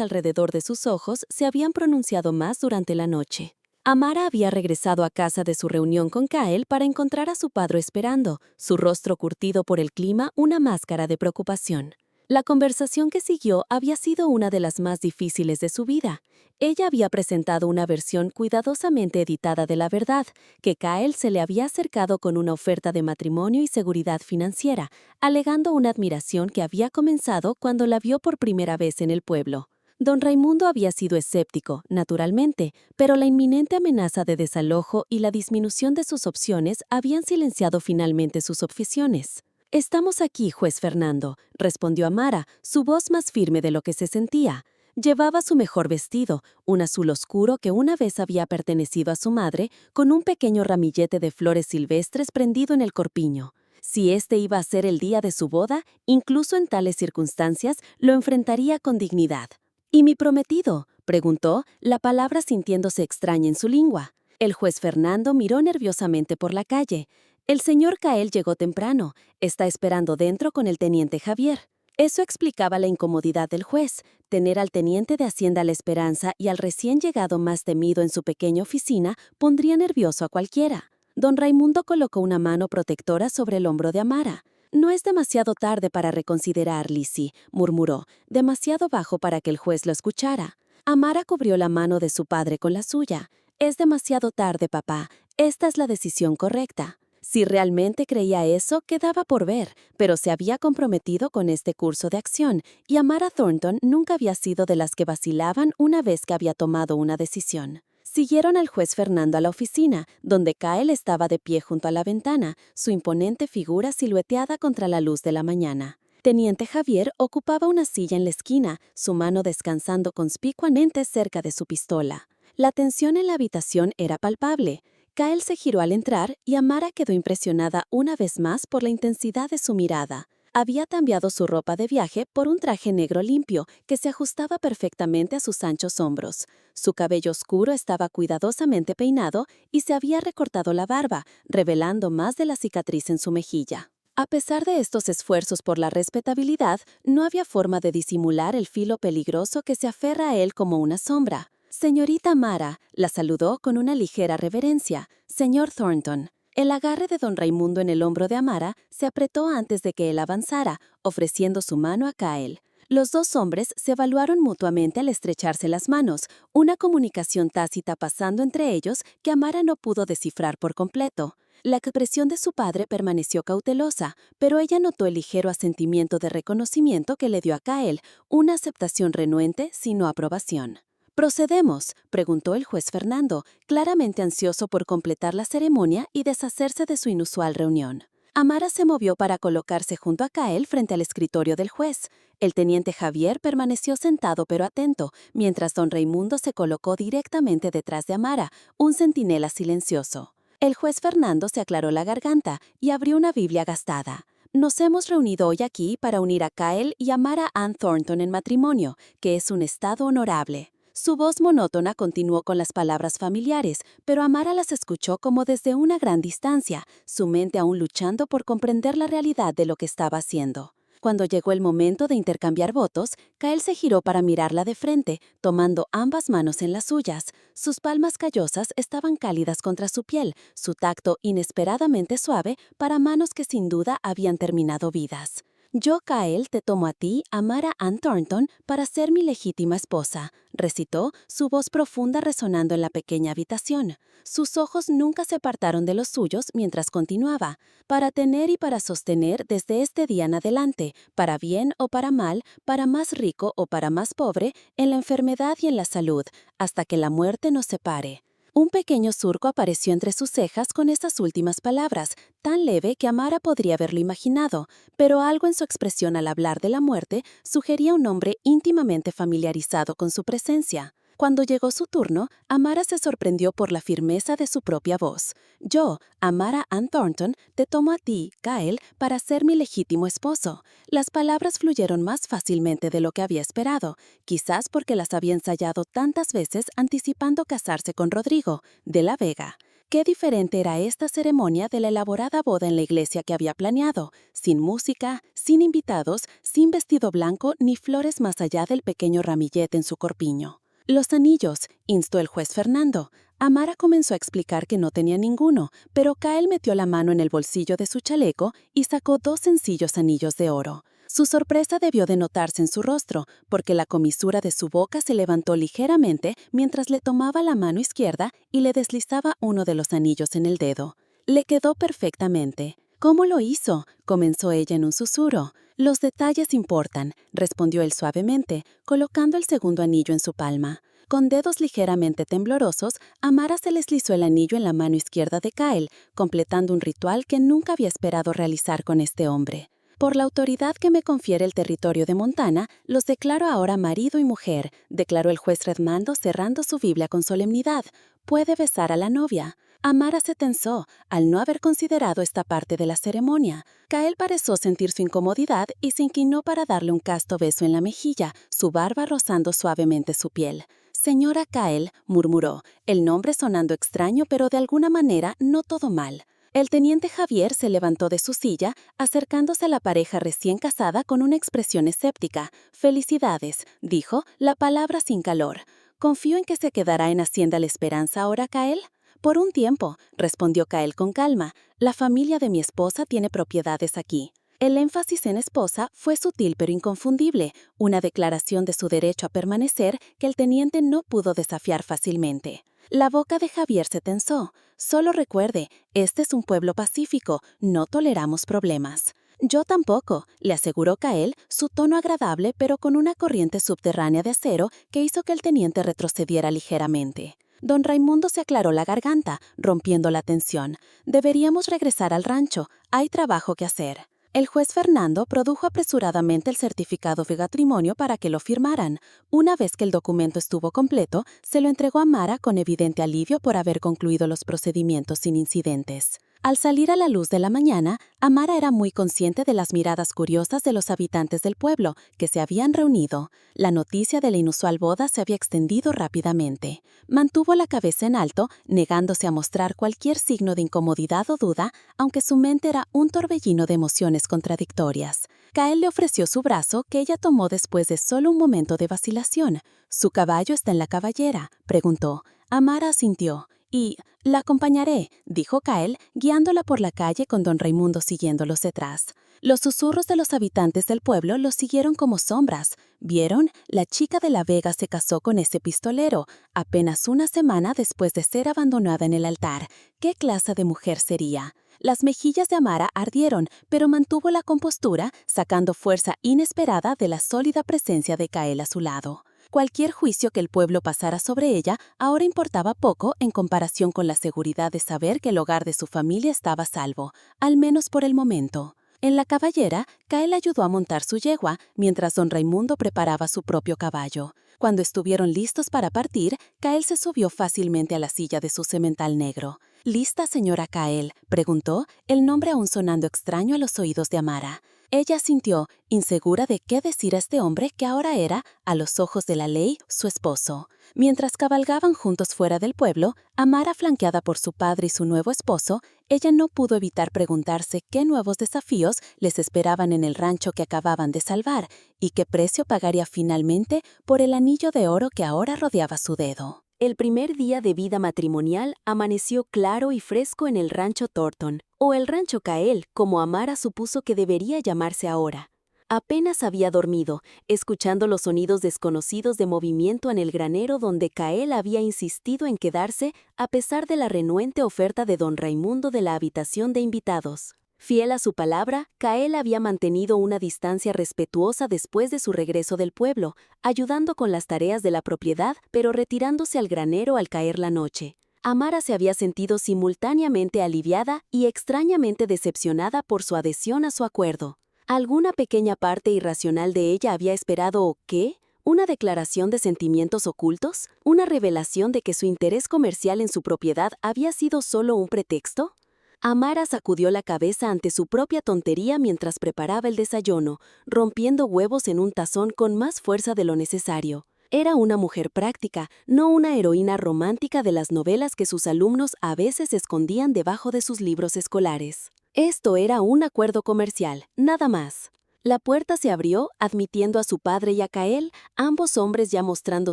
alrededor de sus ojos se habían pronunciado más durante la noche. Amara había regresado a casa de su reunión con Kael para encontrar a su padre esperando, su rostro curtido por el clima una máscara de preocupación. La conversación que siguió había sido una de las más difíciles de su vida. Ella había presentado una versión cuidadosamente editada de la verdad, que Kael se le había acercado con una oferta de matrimonio y seguridad financiera, alegando una admiración que había comenzado cuando la vio por primera vez en el pueblo. Don Raimundo había sido escéptico, naturalmente, pero la inminente amenaza de desalojo y la disminución de sus opciones habían silenciado finalmente sus objeciones. «Estamos aquí, juez Fernando», respondió Amara, su voz más firme de lo que se sentía. Llevaba su mejor vestido, un azul oscuro que una vez había pertenecido a su madre, con un pequeño ramillete de flores silvestres prendido en el corpiño. Si este iba a ser el día de su boda, incluso en tales circunstancias, lo enfrentaría con dignidad. «¿Y mi prometido?», preguntó, la palabra sintiéndose extraña en su lengua. El juez Fernando miró nerviosamente por la calle. «El señor Kael llegó temprano. Está esperando dentro con el teniente Javier». Eso explicaba la incomodidad del juez, tener al teniente de Hacienda La Esperanza y al recién llegado más temido en su pequeña oficina pondría nervioso a cualquiera. Don Raimundo colocó una mano protectora sobre el hombro de Amara. «No es demasiado tarde para reconsiderar, Lizzie», murmuró, demasiado bajo para que el juez lo escuchara. Amara cubrió la mano de su padre con la suya. «Es demasiado tarde, papá. Esta es la decisión correcta». Si realmente creía eso, quedaba por ver, pero se había comprometido con este curso de acción, y Amara Thornton nunca había sido de las que vacilaban una vez que había tomado una decisión. Siguieron al juez Fernando a la oficina, donde Kael estaba de pie junto a la ventana, su imponente figura silueteada contra la luz de la mañana. Teniente Javier ocupaba una silla en la esquina, su mano descansando conspicuamente cerca de su pistola. La tensión en la habitación era palpable. Kael se giró al entrar y Amara quedó impresionada una vez más por la intensidad de su mirada. Había cambiado su ropa de viaje por un traje negro limpio que se ajustaba perfectamente a sus anchos hombros. Su cabello oscuro estaba cuidadosamente peinado y se había recortado la barba, revelando más de la cicatriz en su mejilla. A pesar de estos esfuerzos por la respetabilidad, no había forma de disimular el filo peligroso que se aferra a él como una sombra. «Señorita Amara», la saludó con una ligera reverencia. «Señor Thornton». El agarre de don Raimundo en el hombro de Amara se apretó antes de que él avanzara, ofreciendo su mano a Kael. Los 2 hombres se evaluaron mutuamente al estrecharse las manos, una comunicación tácita pasando entre ellos que Amara no pudo descifrar por completo. La expresión de su padre permaneció cautelosa, pero ella notó el ligero asentimiento de reconocimiento que le dio a Kael, una aceptación renuente, sino aprobación. «¿Procedemos?», preguntó el juez Fernando, claramente ansioso por completar la ceremonia y deshacerse de su inusual reunión. Amara se movió para colocarse junto a Kael frente al escritorio del juez. El teniente Javier permaneció sentado pero atento, mientras don Raimundo se colocó directamente detrás de Amara, un centinela silencioso. El juez Fernando se aclaró la garganta y abrió una Biblia gastada. Nos hemos reunido hoy aquí para unir a Kael y a Amara Ann Thornton en matrimonio, que es un estado honorable. Su voz monótona continuó con las palabras familiares, pero Amara las escuchó como desde una gran distancia, su mente aún luchando por comprender la realidad de lo que estaba haciendo. Cuando llegó el momento de intercambiar votos, Kael se giró para mirarla de frente, tomando ambas manos en las suyas. Sus palmas callosas estaban cálidas contra su piel, su tacto inesperadamente suave para manos que sin duda habían terminado vidas. Yo, Kael, te tomo a ti, Amara Ann Thornton, para ser mi legítima esposa, recitó, su voz profunda resonando en la pequeña habitación. Sus ojos nunca se apartaron de los suyos mientras continuaba. Para tener y para sostener desde este día en adelante, para bien o para mal, para más rico o para más pobre, en la enfermedad y en la salud, hasta que la muerte nos separe. Un pequeño surco apareció entre sus cejas con estas últimas palabras, tan leve que Amara podría haberlo imaginado, pero algo en su expresión al hablar de la muerte sugería un hombre íntimamente familiarizado con su presencia. Cuando llegó su turno, Amara se sorprendió por la firmeza de su propia voz. Yo, Amara Ann Thornton, te tomo a ti, Kael, para ser mi legítimo esposo. Las palabras fluyeron más fácilmente de lo que había esperado, quizás porque las había ensayado tantas veces anticipando casarse con Rodrigo, de la Vega. Qué diferente era esta ceremonia de la elaborada boda en la iglesia que había planeado, sin música, sin invitados, sin vestido blanco ni flores más allá del pequeño ramillete en su corpiño. Los anillos, instó el juez Fernando. Amara comenzó a explicar que no tenía ninguno, pero Kael metió la mano en el bolsillo de su chaleco y sacó 2 sencillos anillos de oro. Su sorpresa debió de notarse en su rostro, porque la comisura de su boca se levantó ligeramente mientras le tomaba la mano izquierda y le deslizaba uno de los anillos en el dedo. Le quedó perfectamente. ¿Cómo lo hizo?, comenzó ella en un susurro. Los detalles importan, respondió él suavemente, colocando el segundo anillo en su palma. Con dedos ligeramente temblorosos, Amara se les deslizó el anillo en la mano izquierda de Kael, completando un ritual que nunca había esperado realizar con este hombre. Por la autoridad que me confiere el territorio de Montana, los declaro ahora marido y mujer, declaró el juez Redmando cerrando su Biblia con solemnidad. Puede besar a la novia. Amara se tensó, al no haber considerado esta parte de la ceremonia. Kael pareció sentir su incomodidad y se inclinó para darle un casto beso en la mejilla, su barba rozando suavemente su piel. Señora Kael, murmuró, el nombre sonando extraño pero de alguna manera no todo mal. El teniente Javier se levantó de su silla, acercándose a la pareja recién casada con una expresión escéptica. Felicidades, dijo, la palabra sin calor. Confío en que se quedará en Hacienda La Esperanza ahora, Kael. Por un tiempo, respondió Kael con calma. La familia de mi esposa tiene propiedades aquí. El énfasis en esposa fue sutil pero inconfundible, una declaración de su derecho a permanecer que el teniente no pudo desafiar fácilmente. La boca de Javier se tensó. Solo recuerde, este es un pueblo pacífico, no toleramos problemas. Yo tampoco, le aseguró Kael, su tono agradable pero con una corriente subterránea de acero que hizo que el teniente retrocediera ligeramente. Don Raimundo se aclaró la garganta, rompiendo la tensión. Deberíamos regresar al rancho, hay trabajo que hacer. El juez Fernando produjo apresuradamente el certificado de matrimonio para que lo firmaran. Una vez que el documento estuvo completo, se lo entregó a Amara con evidente alivio por haber concluido los procedimientos sin incidentes. Al salir a la luz de la mañana, Amara era muy consciente de las miradas curiosas de los habitantes del pueblo, que se habían reunido. La noticia de la inusual boda se había extendido rápidamente. Mantuvo la cabeza en alto, negándose a mostrar cualquier signo de incomodidad o duda, aunque su mente era un torbellino de emociones contradictorias. Kael le ofreció su brazo, que ella tomó después de solo un momento de vacilación. ¿Su caballo está en la caballera?, preguntó. Amara asintió. Y la acompañaré, dijo Kael, guiándola por la calle con don Raimundo siguiéndolos detrás. Los susurros de los habitantes del pueblo los siguieron como sombras. ¿Vieron? La chica de la Vega se casó con ese pistolero, apenas una semana después de ser abandonada en el altar. ¿Qué clase de mujer sería? Las mejillas de Amara ardieron, pero mantuvo la compostura, sacando fuerza inesperada de la sólida presencia de Kael a su lado. Cualquier juicio que el pueblo pasara sobre ella ahora importaba poco en comparación con la seguridad de saber que el hogar de su familia estaba a salvo, al menos por el momento. En la caballera, Kael ayudó a montar su yegua mientras don Raimundo preparaba su propio caballo. Cuando estuvieron listos para partir, Kael se subió fácilmente a la silla de su semental negro. «¿Lista, señora Kael?», preguntó, el nombre aún sonando extraño a los oídos de Amara. Ella asintió, insegura de qué decir a este hombre que ahora era, a los ojos de la ley, su esposo. Mientras cabalgaban juntos fuera del pueblo, Amara flanqueada por su padre y su nuevo esposo, ella no pudo evitar preguntarse qué nuevos desafíos les esperaban en el rancho que acababan de salvar y qué precio pagaría finalmente por el anillo de oro que ahora rodeaba su dedo. El primer día de vida matrimonial amaneció claro y fresco en el rancho Thornton, o el rancho Kael, como Amara supuso que debería llamarse ahora. Apenas había dormido, escuchando los sonidos desconocidos de movimiento en el granero donde Kael había insistido en quedarse a pesar de la renuente oferta de don Raimundo de la habitación de invitados. Fiel a su palabra, Kael había mantenido una distancia respetuosa después de su regreso del pueblo, ayudando con las tareas de la propiedad, pero retirándose al granero al caer la noche. Amara se había sentido simultáneamente aliviada y extrañamente decepcionada por su adhesión a su acuerdo. Alguna pequeña parte irracional de ella había esperado, ¿qué? ¿Una declaración de sentimientos ocultos? ¿Una revelación de que su interés comercial en su propiedad había sido solo un pretexto? Amara sacudió la cabeza ante su propia tontería mientras preparaba el desayuno, rompiendo huevos en un tazón con más fuerza de lo necesario. Era una mujer práctica, no una heroína romántica de las novelas que sus alumnos a veces escondían debajo de sus libros escolares. Esto era un acuerdo comercial, nada más. La puerta se abrió, admitiendo a su padre y a Kael, ambos hombres ya mostrando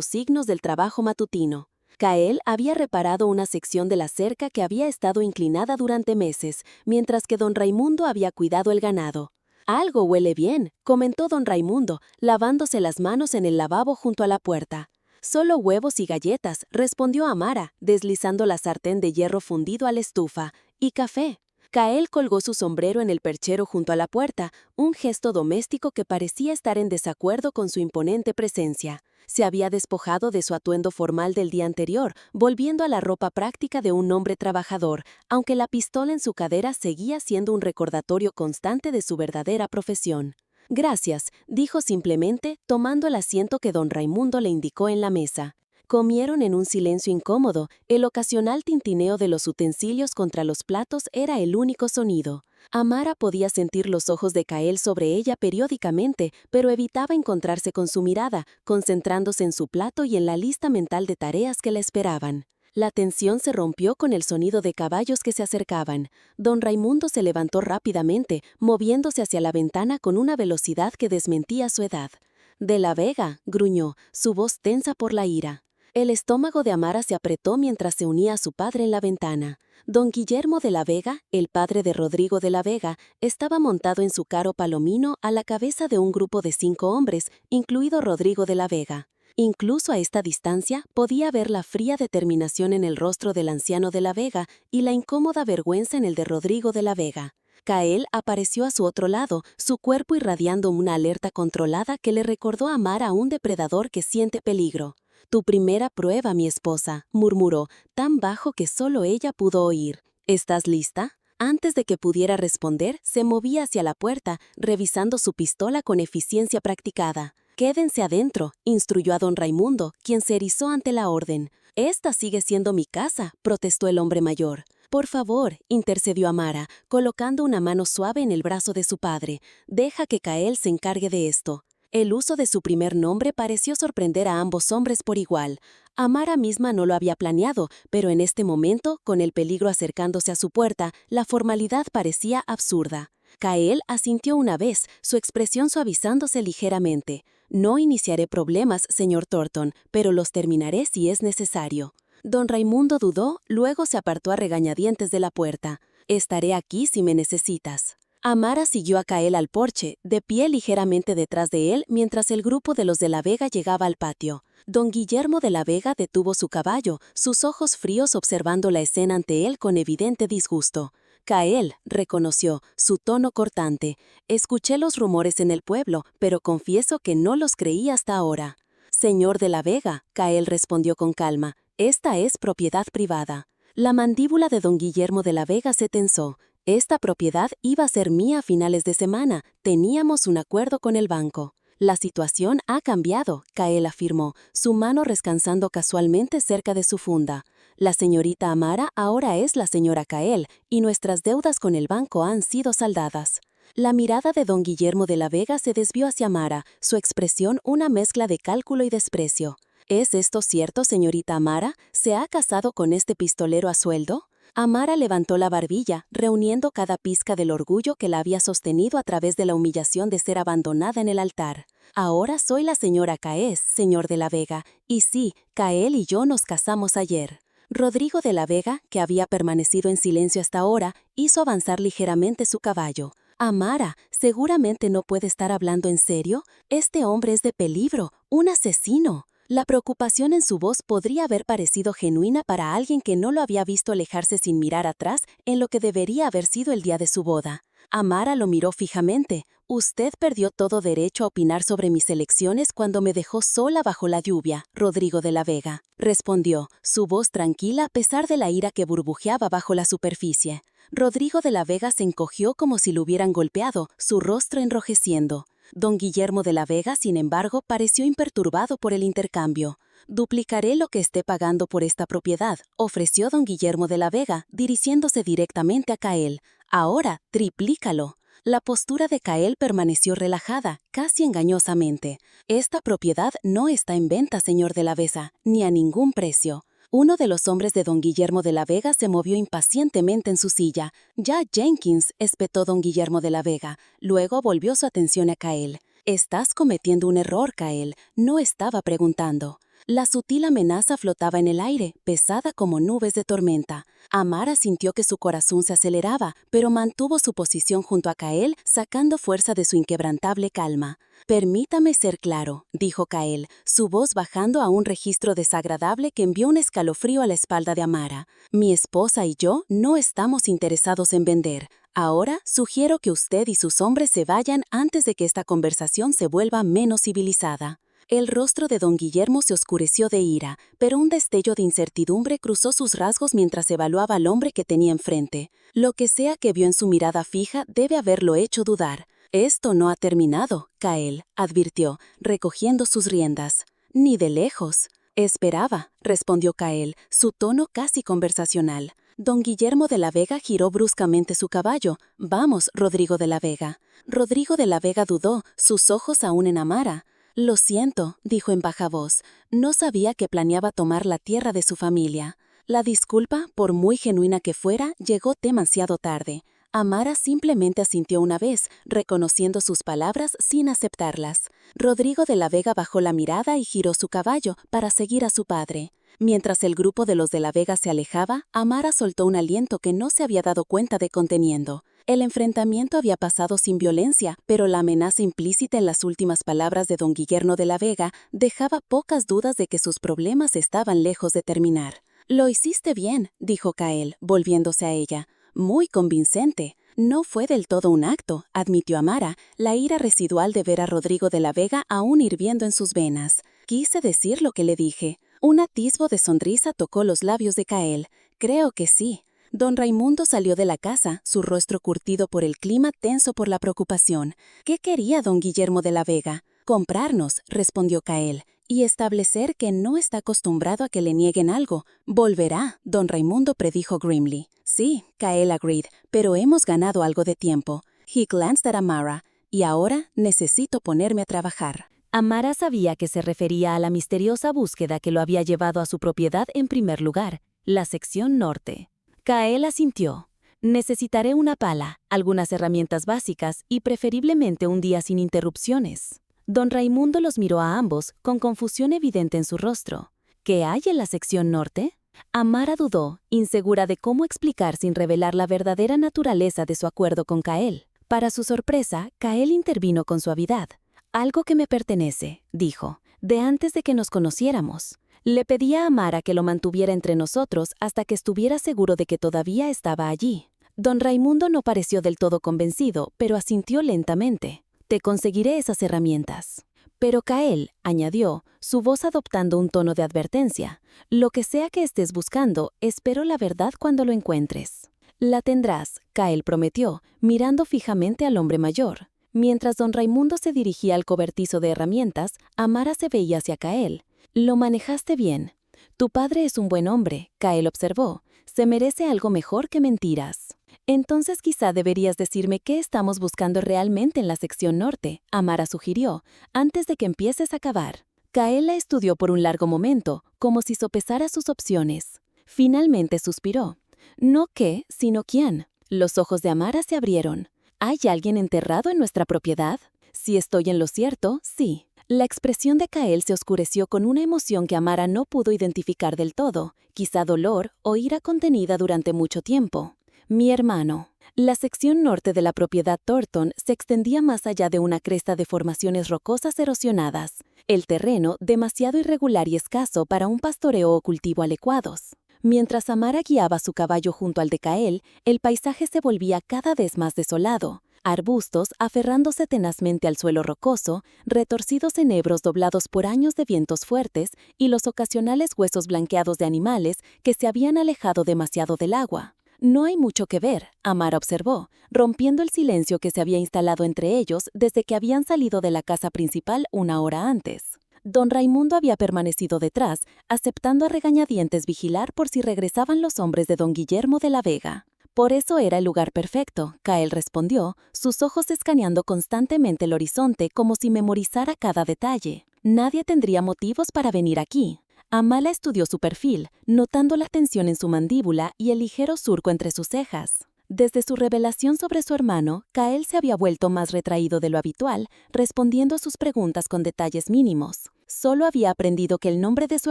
signos del trabajo matutino. Kael había reparado una sección de la cerca que había estado inclinada durante meses, mientras que don Raimundo había cuidado el ganado. «Algo huele bien», comentó don Raimundo, lavándose las manos en el lavabo junto a la puerta. «Solo huevos y galletas», respondió Amara, deslizando la sartén de hierro fundido a la estufa. «Y café». Kael colgó su sombrero en el perchero junto a la puerta, un gesto doméstico que parecía estar en desacuerdo con su imponente presencia. Se había despojado de su atuendo formal del día anterior, volviendo a la ropa práctica de un hombre trabajador, aunque la pistola en su cadera seguía siendo un recordatorio constante de su verdadera profesión. «Gracias», dijo simplemente, tomando el asiento que don Raimundo le indicó en la mesa. Comieron en un silencio incómodo, el ocasional tintineo de los utensilios contra los platos era el único sonido. Amara podía sentir los ojos de Kael sobre ella periódicamente, pero evitaba encontrarse con su mirada, concentrándose en su plato y en la lista mental de tareas que la esperaban. La tensión se rompió con el sonido de caballos que se acercaban. Don Raimundo se levantó rápidamente, moviéndose hacia la ventana con una velocidad que desmentía su edad. «De la Vega», gruñó, su voz tensa por la ira. El estómago de Amara se apretó mientras se unía a su padre en la ventana. Don Guillermo de la Vega, el padre de Rodrigo de la Vega, estaba montado en su carro palomino a la cabeza de un grupo de 5 hombres, incluido Rodrigo de la Vega. Incluso a esta distancia podía ver la fría determinación en el rostro del anciano de la Vega y la incómoda vergüenza en el de Rodrigo de la Vega. Kael apareció a su otro lado, su cuerpo irradiando una alerta controlada que le recordó a Amara a un depredador que siente peligro. «Tu primera prueba, mi esposa», murmuró, tan bajo que solo ella pudo oír. «¿Estás lista?». Antes de que pudiera responder, se movía hacia la puerta, revisando su pistola con eficiencia practicada. «Quédense adentro», instruyó a don Raimundo, quien se erizó ante la orden. «Esta sigue siendo mi casa», protestó el hombre mayor. «Por favor», intercedió Amara, colocando una mano suave en el brazo de su padre. «Deja que Kael se encargue de esto». El uso de su primer nombre pareció sorprender a ambos hombres por igual. Amara misma no lo había planeado, pero en este momento, con el peligro acercándose a su puerta, la formalidad parecía absurda. Kael asintió una vez, su expresión suavizándose ligeramente. «No iniciaré problemas, señor Thornton, pero los terminaré si es necesario». Don Raimundo dudó, luego se apartó a regañadientes de la puerta. «Estaré aquí si me necesitas». Amara siguió a Kael al porche, de pie ligeramente detrás de él mientras el grupo de los de la Vega llegaba al patio. Don Guillermo de la Vega detuvo su caballo, sus ojos fríos observando la escena ante él con evidente disgusto. «Kael», reconoció, su tono cortante. «Escuché los rumores en el pueblo, pero confieso que no los creí hasta ahora». Señor de la Vega, Cael respondió con calma, esta es propiedad privada. La mandíbula de don Guillermo de la Vega se tensó. Esta propiedad iba a ser mía a finales de semana. Teníamos un acuerdo con el banco. La situación ha cambiado, Cael afirmó, su mano descansando casualmente cerca de su funda. La señorita Amara ahora es la señora Cael, y nuestras deudas con el banco han sido saldadas. La mirada de don Guillermo de la Vega se desvió hacia Amara, su expresión una mezcla de cálculo y desprecio. ¿Es esto cierto, señorita Amara? ¿Se ha casado con este pistolero a sueldo? Amara levantó la barbilla, reuniendo cada pizca del orgullo que la había sostenido a través de la humillación de ser abandonada en el altar. Ahora soy la señora Caes, señor de la Vega, y sí, Cael y yo nos casamos ayer. Rodrigo de la Vega, que había permanecido en silencio hasta ahora, hizo avanzar ligeramente su caballo. Amara, ¿seguramente no puede estar hablando en serio? Este hombre es de peligro, un asesino. La preocupación en su voz podría haber parecido genuina para alguien que no lo había visto alejarse sin mirar atrás en lo que debería haber sido el día de su boda. Amara lo miró fijamente. Usted perdió todo derecho a opinar sobre mis elecciones cuando me dejó sola bajo la lluvia, Rodrigo de la Vega, respondió, su voz tranquila a pesar de la ira que burbujeaba bajo la superficie. Rodrigo de la Vega se encogió como si lo hubieran golpeado, su rostro enrojeciendo. Don Guillermo de la Vega, sin embargo, pareció imperturbado por el intercambio. «Duplicaré lo que esté pagando por esta propiedad», ofreció don Guillermo de la Vega, dirigiéndose directamente a Cael. «Ahora, triplícalo». La postura de Cael permaneció relajada, casi engañosamente. «Esta propiedad no está en venta, señor de la Vega, ni a ningún precio». Uno de los hombres de don Guillermo de la Vega se movió impacientemente en su silla. «Ya, Jenkins», espetó don Guillermo de la Vega. Luego volvió su atención a Cael. «Estás cometiendo un error, Cael. No estaba preguntando». La sutil amenaza flotaba en el aire, pesada como nubes de tormenta. Amara sintió que su corazón se aceleraba, pero mantuvo su posición junto a Cael, sacando fuerza de su inquebrantable calma. «Permítame ser claro», dijo Cael, su voz bajando a un registro desagradable que envió un escalofrío a la espalda de Amara. «Mi esposa y yo no estamos interesados en vender. Ahora sugiero que usted y sus hombres se vayan antes de que esta conversación se vuelva menos civilizada». El rostro de don Guillermo se oscureció de ira, pero un destello de incertidumbre cruzó sus rasgos mientras evaluaba al hombre que tenía enfrente. Lo que sea que vio en su mirada fija debe haberlo hecho dudar. «Esto no ha terminado», Cael advirtió, recogiendo sus riendas. «Ni de lejos». «Esperaba», respondió Cael, su tono casi conversacional. Don Guillermo de la Vega giró bruscamente su caballo. «Vamos, Rodrigo de la Vega». Rodrigo de la Vega dudó, sus ojos aún en Amara. «Lo siento», dijo en baja voz, «no sabía que planeaba tomar la tierra de su familia». La disculpa, por muy genuina que fuera, llegó demasiado tarde. Amara simplemente asintió una vez, reconociendo sus palabras sin aceptarlas. Rodrigo de la Vega bajó la mirada y giró su caballo para seguir a su padre. Mientras el grupo de los de la Vega se alejaba, Amara soltó un aliento que no se había dado cuenta de conteniendo. El enfrentamiento había pasado sin violencia, pero la amenaza implícita en las últimas palabras de don Guillermo de la Vega dejaba pocas dudas de que sus problemas estaban lejos de terminar. «Lo hiciste bien», dijo Cael, volviéndose a ella. «Muy convincente». «No fue del todo un acto», admitió Amara, la ira residual de ver a Rodrigo de la Vega aún hirviendo en sus venas. «Quise decir lo que le dije». Un atisbo de sonrisa tocó los labios de Cael. «Creo que sí». Don Raimundo salió de la casa, su rostro curtido por el clima tenso por la preocupación. ¿Qué quería don Guillermo de la Vega? «Comprarnos», respondió Cael, «y establecer que no está acostumbrado a que le nieguen algo. Volverá», don Raimundo predijo grimly. «Sí», Cael agreed, «pero hemos ganado algo de tiempo». He glanced at Amara. «Y ahora necesito ponerme a trabajar». Amara sabía que se refería a la misteriosa búsqueda que lo había llevado a su propiedad en primer lugar, la sección norte. Cael asintió. «Necesitaré una pala, algunas herramientas básicas y preferiblemente un día sin interrupciones». Don Raimundo los miró a ambos, con confusión evidente en su rostro. ¿Qué hay en la sección norte? Amara dudó, insegura de cómo explicar sin revelar la verdadera naturaleza de su acuerdo con Cael. Para su sorpresa, Cael intervino con suavidad. «Algo que me pertenece», dijo, «de antes de que nos conociéramos». Le pedía a Amara que lo mantuviera entre nosotros hasta que estuviera seguro de que todavía estaba allí. Don Raimundo no pareció del todo convencido, pero asintió lentamente. «Te conseguiré esas herramientas». Pero Kael, añadió, su voz adoptando un tono de advertencia, lo que sea que estés buscando, espero la verdad cuando lo encuentres. La tendrás, Kael prometió, mirando fijamente al hombre mayor. Mientras don Raimundo se dirigía al cobertizo de herramientas, Amara se veía hacia Kael. Lo manejaste bien. Tu padre es un buen hombre, Kael observó. Se merece algo mejor que mentiras. Entonces quizá deberías decirme qué estamos buscando realmente en la sección norte, Amara sugirió, antes de que empieces a cavar. Kael la estudió por un largo momento, como si sopesara sus opciones. Finalmente suspiró. No qué, sino quién. Los ojos de Amara se abrieron. ¿Hay alguien enterrado en nuestra propiedad? Si estoy en lo cierto, sí. La expresión de Kael se oscureció con una emoción que Amara no pudo identificar del todo, quizá dolor o ira contenida durante mucho tiempo. Mi hermano. La sección norte de la propiedad Thornton se extendía más allá de una cresta de formaciones rocosas erosionadas. El terreno demasiado irregular y escaso para un pastoreo o cultivo adecuados. Mientras Amara guiaba su caballo junto al de Kael, el paisaje se volvía cada vez más desolado. Arbustos aferrándose tenazmente al suelo rocoso, retorcidos enebros doblados por años de vientos fuertes y los ocasionales huesos blanqueados de animales que se habían alejado demasiado del agua. No hay mucho que ver, Amara observó, rompiendo el silencio que se había instalado entre ellos desde que habían salido de la casa principal una hora antes. Don Raimundo había permanecido detrás, aceptando a regañadientes vigilar por si regresaban los hombres de don Guillermo de la Vega. Por eso era el lugar perfecto, Kael respondió, sus ojos escaneando constantemente el horizonte como si memorizara cada detalle. Nadie tendría motivos para venir aquí. Amara estudió su perfil, notando la tensión en su mandíbula y el ligero surco entre sus cejas. Desde su revelación sobre su hermano, Kael se había vuelto más retraído de lo habitual, respondiendo a sus preguntas con detalles mínimos. Solo había aprendido que el nombre de su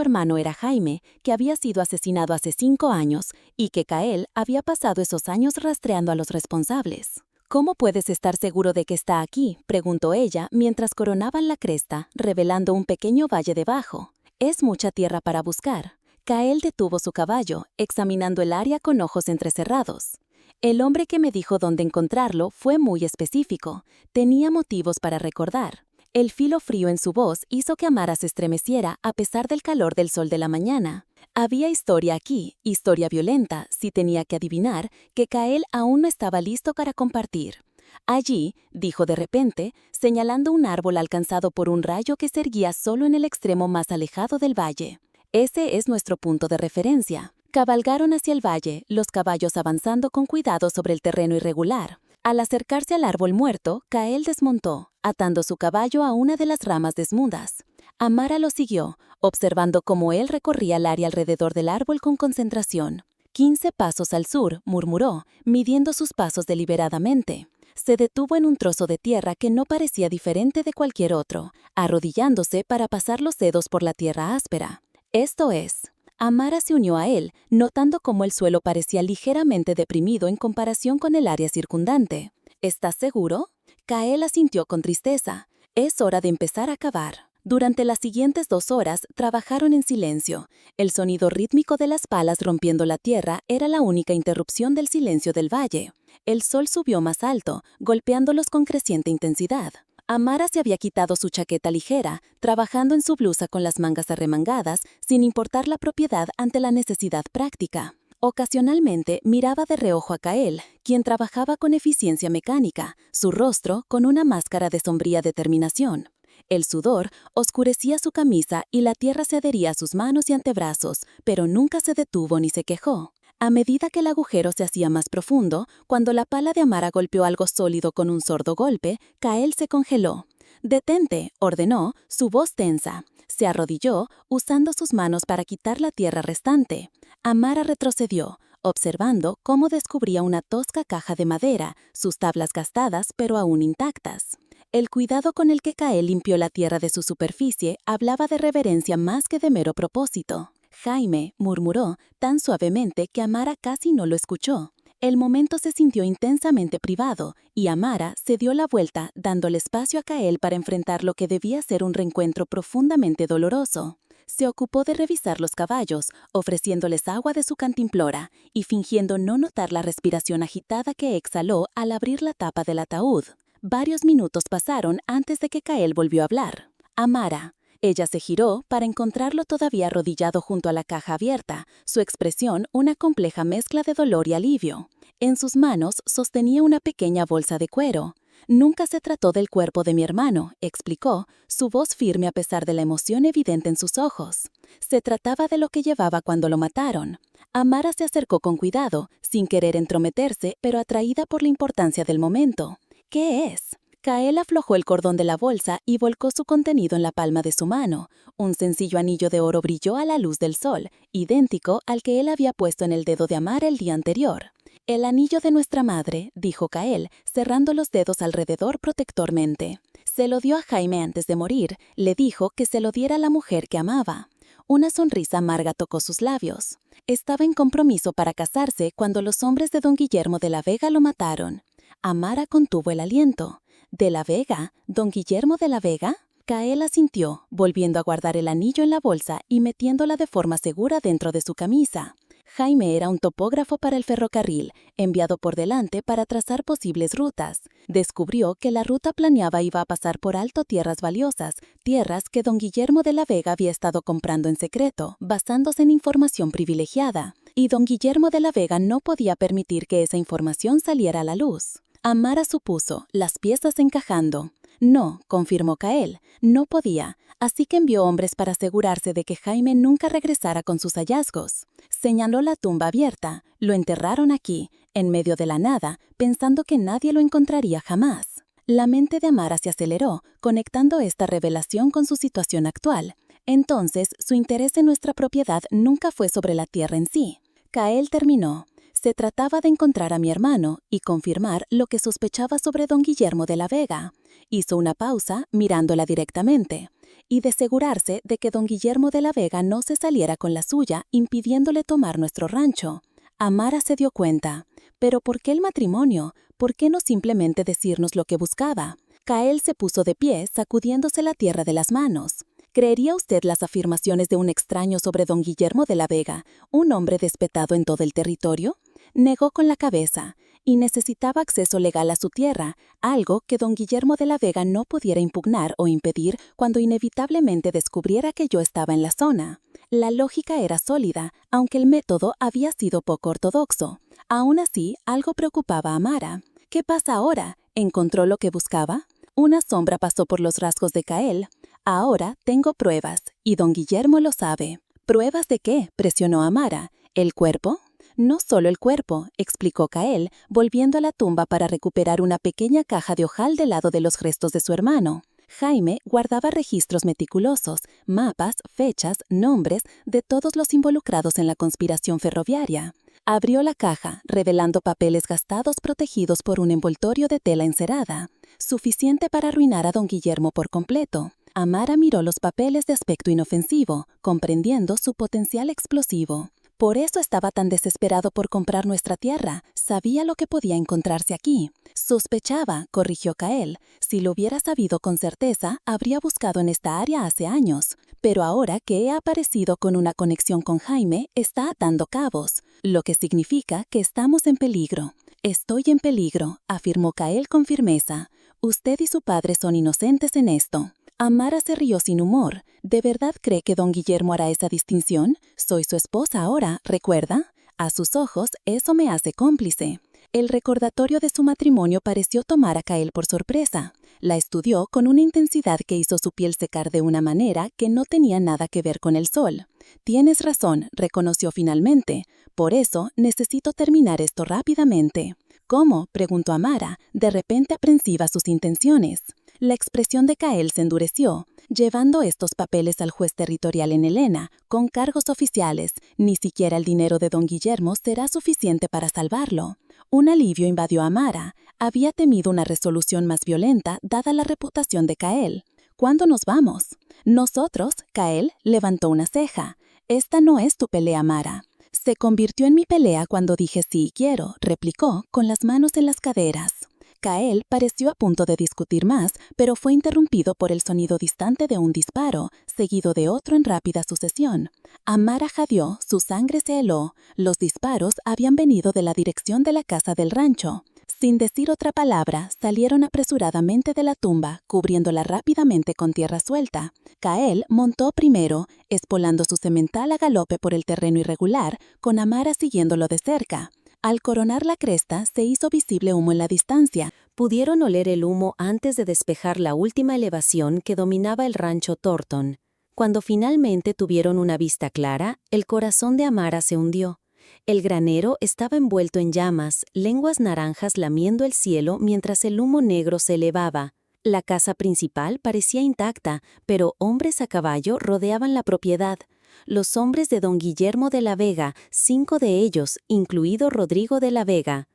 hermano era Jaime, que había sido asesinado hace 5 años, y que Kael había pasado esos años rastreando a los responsables. ¿Cómo puedes estar seguro de que está aquí?, preguntó ella mientras coronaban la cresta, revelando un pequeño valle debajo. Es mucha tierra para buscar. Kael detuvo su caballo, examinando el área con ojos entrecerrados. El hombre que me dijo dónde encontrarlo fue muy específico. Tenía motivos para recordar. El filo frío en su voz hizo que Amara se estremeciera a pesar del calor del sol de la mañana. Había historia aquí, historia violenta, si tenía que adivinar, que Kael aún no estaba listo para compartir. Allí, dijo de repente, señalando un árbol alcanzado por un rayo que se erguía solo en el extremo más alejado del valle. Ese es nuestro punto de referencia. Cabalgaron hacia el valle, los caballos avanzando con cuidado sobre el terreno irregular. Al acercarse al árbol muerto, Kael desmontó, atando su caballo a una de las ramas desnudas. Amara lo siguió, observando cómo él recorría el área alrededor del árbol con concentración. 15 pasos al sur, murmuró, midiendo sus pasos deliberadamente. Se detuvo en un trozo de tierra que no parecía diferente de cualquier otro, arrodillándose para pasar los dedos por la tierra áspera. Esto es. Amara se unió a él, notando cómo el suelo parecía ligeramente deprimido en comparación con el área circundante. ¿Estás seguro? Kael asintió con tristeza. Es hora de empezar a cavar. Durante las siguientes 2 horas trabajaron en silencio. El sonido rítmico de las palas rompiendo la tierra era la única interrupción del silencio del valle. El sol subió más alto, golpeándolos con creciente intensidad. Amara se había quitado su chaqueta ligera, trabajando en su blusa con las mangas arremangadas, sin importar la propiedad ante la necesidad práctica. Ocasionalmente miraba de reojo a Kael, quien trabajaba con eficiencia mecánica, su rostro con una máscara de sombría determinación. El sudor oscurecía su camisa y la tierra se adhería a sus manos y antebrazos, pero nunca se detuvo ni se quejó. A medida que el agujero se hacía más profundo, cuando la pala de Amara golpeó algo sólido con un sordo golpe, Kael se congeló. «Detente», ordenó, su voz tensa. Se arrodilló, usando sus manos para quitar la tierra restante. Amara retrocedió, observando cómo descubría una tosca caja de madera, sus tablas gastadas pero aún intactas. El cuidado con el que Kael limpió la tierra de su superficie hablaba de reverencia más que de mero propósito. Jaime, murmuró, tan suavemente que Amara casi no lo escuchó. El momento se sintió intensamente privado, y Amara se dio la vuelta, dándole espacio a Kael para enfrentar lo que debía ser un reencuentro profundamente doloroso. Se ocupó de revisar los caballos, ofreciéndoles agua de su cantimplora, y fingiendo no notar la respiración agitada que exhaló al abrir la tapa del ataúd. Varios minutos pasaron antes de que Kael volvió a hablar. Amara. Ella se giró para encontrarlo todavía arrodillado junto a la caja abierta, su expresión una compleja mezcla de dolor y alivio. En sus manos sostenía una pequeña bolsa de cuero. Nunca se trató del cuerpo de mi hermano, explicó, su voz firme a pesar de la emoción evidente en sus ojos. Se trataba de lo que llevaba cuando lo mataron. Amara se acercó con cuidado, sin querer entrometerse, pero atraída por la importancia del momento. ¿Qué es? Kael aflojó el cordón de la bolsa y volcó su contenido en la palma de su mano. Un sencillo anillo de oro brilló a la luz del sol, idéntico al que él había puesto en el dedo de Amara el día anterior. «El anillo de nuestra madre», dijo Kael, cerrando los dedos alrededor protectormente. Se lo dio a Jaime antes de morir, le dijo que se lo diera a la mujer que amaba. Una sonrisa amarga tocó sus labios. Estaba en compromiso para casarse cuando los hombres de don Guillermo de la Vega lo mataron. Amara contuvo el aliento. ¿De la Vega? ¿Don Guillermo de la Vega? Kael asintió, volviendo a guardar el anillo en la bolsa y metiéndola de forma segura dentro de su camisa. Jaime era un topógrafo para el ferrocarril, enviado por delante para trazar posibles rutas. Descubrió que la ruta planeada iba a pasar por alto tierras valiosas, tierras que don Guillermo de la Vega había estado comprando en secreto, basándose en información privilegiada. Y don Guillermo de la Vega no podía permitir que esa información saliera a la luz. Amara supuso, las piezas encajando. No, confirmó Kael, no podía, así que envió hombres para asegurarse de que Jaime nunca regresara con sus hallazgos. Señaló la tumba abierta, lo enterraron aquí, en medio de la nada, pensando que nadie lo encontraría jamás. La mente de Amara se aceleró, conectando esta revelación con su situación actual. Entonces, su interés en nuestra propiedad nunca fue sobre la tierra en sí. Kael terminó. Se trataba de encontrar a mi hermano y confirmar lo que sospechaba sobre don Guillermo de la Vega. Hizo una pausa, mirándola directamente, y de asegurarse de que don Guillermo de la Vega no se saliera con la suya, impidiéndole tomar nuestro rancho. Amara se dio cuenta. ¿Pero por qué el matrimonio? ¿Por qué no simplemente decirnos lo que buscaba? Kael se puso de pie, sacudiéndose la tierra de las manos. ¿Creería usted las afirmaciones de un extraño sobre don Guillermo de la Vega, un hombre despetado en todo el territorio? Negó con la cabeza, y necesitaba acceso legal a su tierra, algo que don Guillermo de la Vega no pudiera impugnar o impedir cuando inevitablemente descubriera que yo estaba en la zona. La lógica era sólida, aunque el método había sido poco ortodoxo. Aún así, algo preocupaba a Amara. ¿Qué pasa ahora? ¿Encontró lo que buscaba? Una sombra pasó por los rasgos de Kael. Ahora tengo pruebas, y don Guillermo lo sabe. ¿Pruebas de qué?, presionó Amara. ¿El cuerpo? No solo el cuerpo, explicó Kael, volviendo a la tumba para recuperar una pequeña caja de ojal del lado de los restos de su hermano. Jaime guardaba registros meticulosos, mapas, fechas, nombres de todos los involucrados en la conspiración ferroviaria. Abrió la caja, revelando papeles gastados protegidos por un envoltorio de tela encerada, suficiente para arruinar a don Guillermo por completo. Amara miró los papeles de aspecto inofensivo, comprendiendo su potencial explosivo. Por eso estaba tan desesperado por comprar nuestra tierra. Sabía lo que podía encontrarse aquí. Sospechaba, corrigió Kael. Si lo hubiera sabido con certeza, habría buscado en esta área hace años. Pero ahora que he aparecido con una conexión con Jaime, está atando cabos, lo que significa que estamos en peligro. Estoy en peligro, afirmó Kael con firmeza. Usted y su padre son inocentes en esto. Amara se rió sin humor. ¿De verdad cree que don Guillermo hará esa distinción? Soy su esposa ahora, ¿recuerda? A sus ojos, eso me hace cómplice. El recordatorio de su matrimonio pareció tomar a Kael por sorpresa. La estudió con una intensidad que hizo su piel secar de una manera que no tenía nada que ver con el sol. Tienes razón, reconoció finalmente. Por eso, necesito terminar esto rápidamente. ¿Cómo?, preguntó Amara, de repente aprensiva a sus intenciones. La expresión de Kael se endureció. Llevando estos papeles al juez territorial en Helena, con cargos oficiales, ni siquiera el dinero de don Guillermo será suficiente para salvarlo. Un alivio invadió a Amara. Había temido una resolución más violenta dada la reputación de Kael. ¿Cuándo nos vamos? Nosotros, Kael levantó una ceja. Esta no es tu pelea, Amara. Se convirtió en mi pelea cuando dije sí quiero, replicó, con las manos en las caderas. Kael pareció a punto de discutir más, pero fue interrumpido por el sonido distante de un disparo, seguido de otro en rápida sucesión. Amara jadeó, su sangre se heló. Los disparos habían venido de la dirección de la casa del rancho. Sin decir otra palabra, salieron apresuradamente de la tumba, cubriéndola rápidamente con tierra suelta. Kael montó primero, espolando su semental a galope por el terreno irregular, con Amara siguiéndolo de cerca. Al coronar la cresta, se hizo visible humo en la distancia. Pudieron oler el humo antes de despejar la última elevación que dominaba el rancho Thornton. Cuando finalmente tuvieron una vista clara, el corazón de Amara se hundió. El granero estaba envuelto en llamas, lenguas naranjas lamiendo el cielo mientras el humo negro se elevaba. La casa principal parecía intacta, pero hombres a caballo rodeaban la propiedad. Los hombres de don Guillermo de la Vega, 5 de ellos, incluido Rodrigo de la Vega.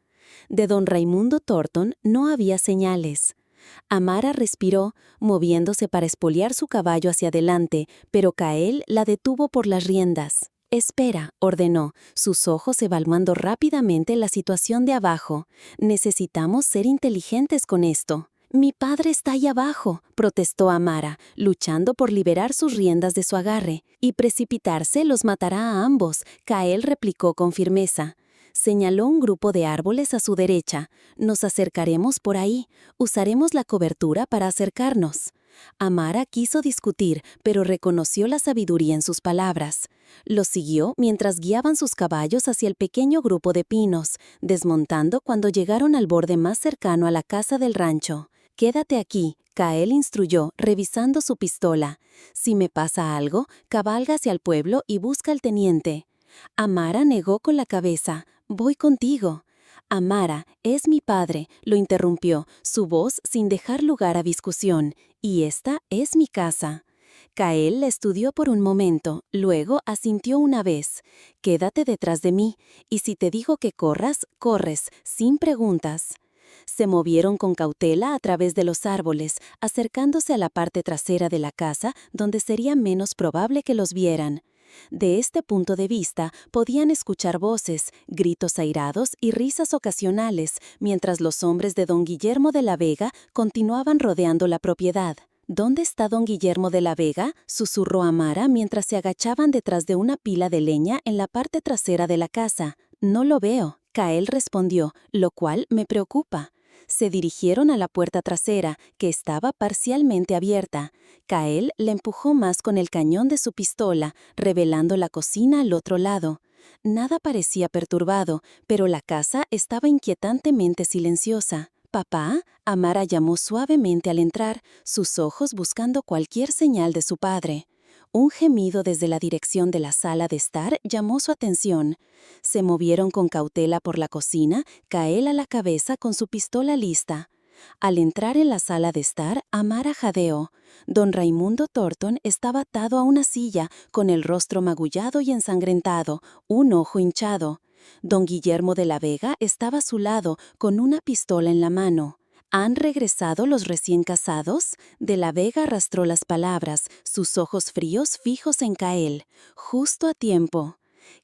De don Raimundo Thornton no había señales. Amara respiró, moviéndose para espolear su caballo hacia adelante, pero Kael la detuvo por las riendas. «Espera», ordenó, sus ojos evaluando rápidamente la situación de abajo. «Necesitamos ser inteligentes con esto». «Mi padre está ahí abajo», protestó Amara, luchando por liberar sus riendas de su agarre. «Y precipitarse los matará a ambos», Kael replicó con firmeza. Señaló un grupo de árboles a su derecha. «Nos acercaremos por ahí. Usaremos la cobertura para acercarnos». Amara quiso discutir, pero reconoció la sabiduría en sus palabras. Los siguió mientras guiaban sus caballos hacia el pequeño grupo de pinos, desmontando cuando llegaron al borde más cercano a la casa del rancho. «Quédate aquí», Kael instruyó, revisando su pistola. «Si me pasa algo, cabalga hacia el pueblo y busca al teniente». Amara negó con la cabeza. «Voy contigo». «Amara, es mi padre», lo interrumpió, su voz sin dejar lugar a discusión. «Y esta es mi casa». Kael la estudió por un momento, luego asintió una vez. «Quédate detrás de mí, y si te digo que corras, corres, sin preguntas». Se movieron con cautela a través de los árboles, acercándose a la parte trasera de la casa donde sería menos probable que los vieran. De este punto de vista, podían escuchar voces, gritos airados y risas ocasionales, mientras los hombres de don Guillermo de la Vega continuaban rodeando la propiedad. «¿Dónde está don Guillermo de la Vega?», susurró Amara mientras se agachaban detrás de una pila de leña en la parte trasera de la casa. «No lo veo», Kael respondió, «lo cual me preocupa». Se dirigieron a la puerta trasera, que estaba parcialmente abierta. Kael le empujó más con el cañón de su pistola, revelando la cocina al otro lado. Nada parecía perturbado, pero la casa estaba inquietantemente silenciosa. «¿Papá?», Amara llamó suavemente al entrar, sus ojos buscando cualquier señal de su padre. Un gemido desde la dirección de la sala de estar llamó su atención. Se movieron con cautela por la cocina, Kael a la cabeza con su pistola lista. Al entrar en la sala de estar, Amara jadeó. Don Raimundo Thornton estaba atado a una silla, con el rostro magullado y ensangrentado, un ojo hinchado. Don Guillermo de la Vega estaba a su lado, con una pistola en la mano. ¿Han regresado los recién casados? De la Vega arrastró las palabras, sus ojos fríos fijos en Kael. Justo a tiempo.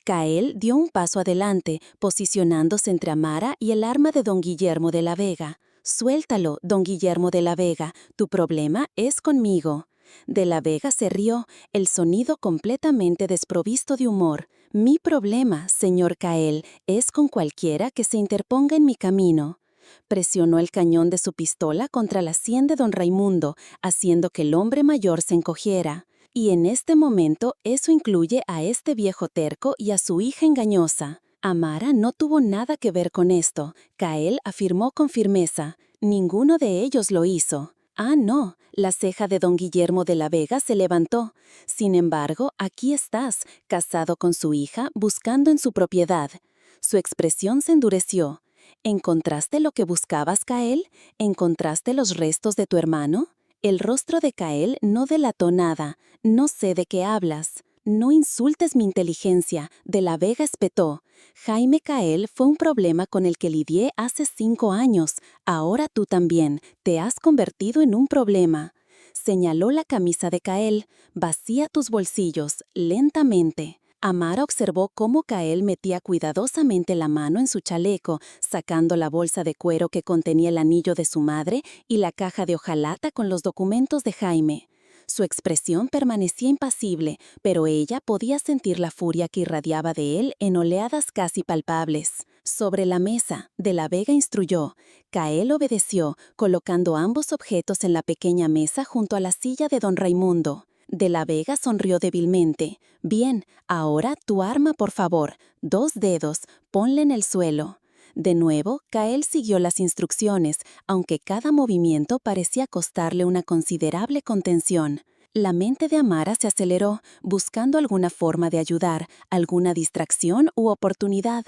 Kael dio un paso adelante, posicionándose entre Amara y el arma de don Guillermo de la Vega. «Suéltalo, don Guillermo de la Vega, tu problema es conmigo». De la Vega se rió, el sonido completamente desprovisto de humor. «Mi problema, señor Kael, es con cualquiera que se interponga en mi camino». Presionó el cañón de su pistola contra la sien de don Raimundo, haciendo que el hombre mayor se encogiera. «Y en este momento eso incluye a este viejo terco y a su hija engañosa». Amara no tuvo nada que ver con esto. Kael afirmó con firmeza. «Ninguno de ellos lo hizo». «Ah, no», la ceja de don Guillermo de la Vega se levantó. «Sin embargo, aquí estás, casado con su hija, buscando en su propiedad». Su expresión se endureció. «¿Encontraste lo que buscabas, Kael? ¿Encontraste los restos de tu hermano?» El rostro de Kael no delató nada. «No sé de qué hablas». «No insultes mi inteligencia», de la Vega espetó. «Jaime Kael fue un problema con el que lidié hace 5 años. Ahora tú también. Te has convertido en un problema». Señaló la camisa de Kael. «Vacía tus bolsillos, lentamente». Amara observó cómo Kael metía cuidadosamente la mano en su chaleco, sacando la bolsa de cuero que contenía el anillo de su madre y la caja de hojalata con los documentos de Jaime. Su expresión permanecía impasible, pero ella podía sentir la furia que irradiaba de él en oleadas casi palpables. Sobre la mesa, De la Vega instruyó. Cael obedeció, colocando ambos objetos en la pequeña mesa junto a la silla de don Raimundo. De la Vega sonrió débilmente. Bien, ahora tu arma, por favor. 2 dedos, ponle en el suelo. De nuevo, Cael siguió las instrucciones, aunque cada movimiento parecía costarle una considerable contención. La mente de Amara se aceleró, buscando alguna forma de ayudar, alguna distracción u oportunidad.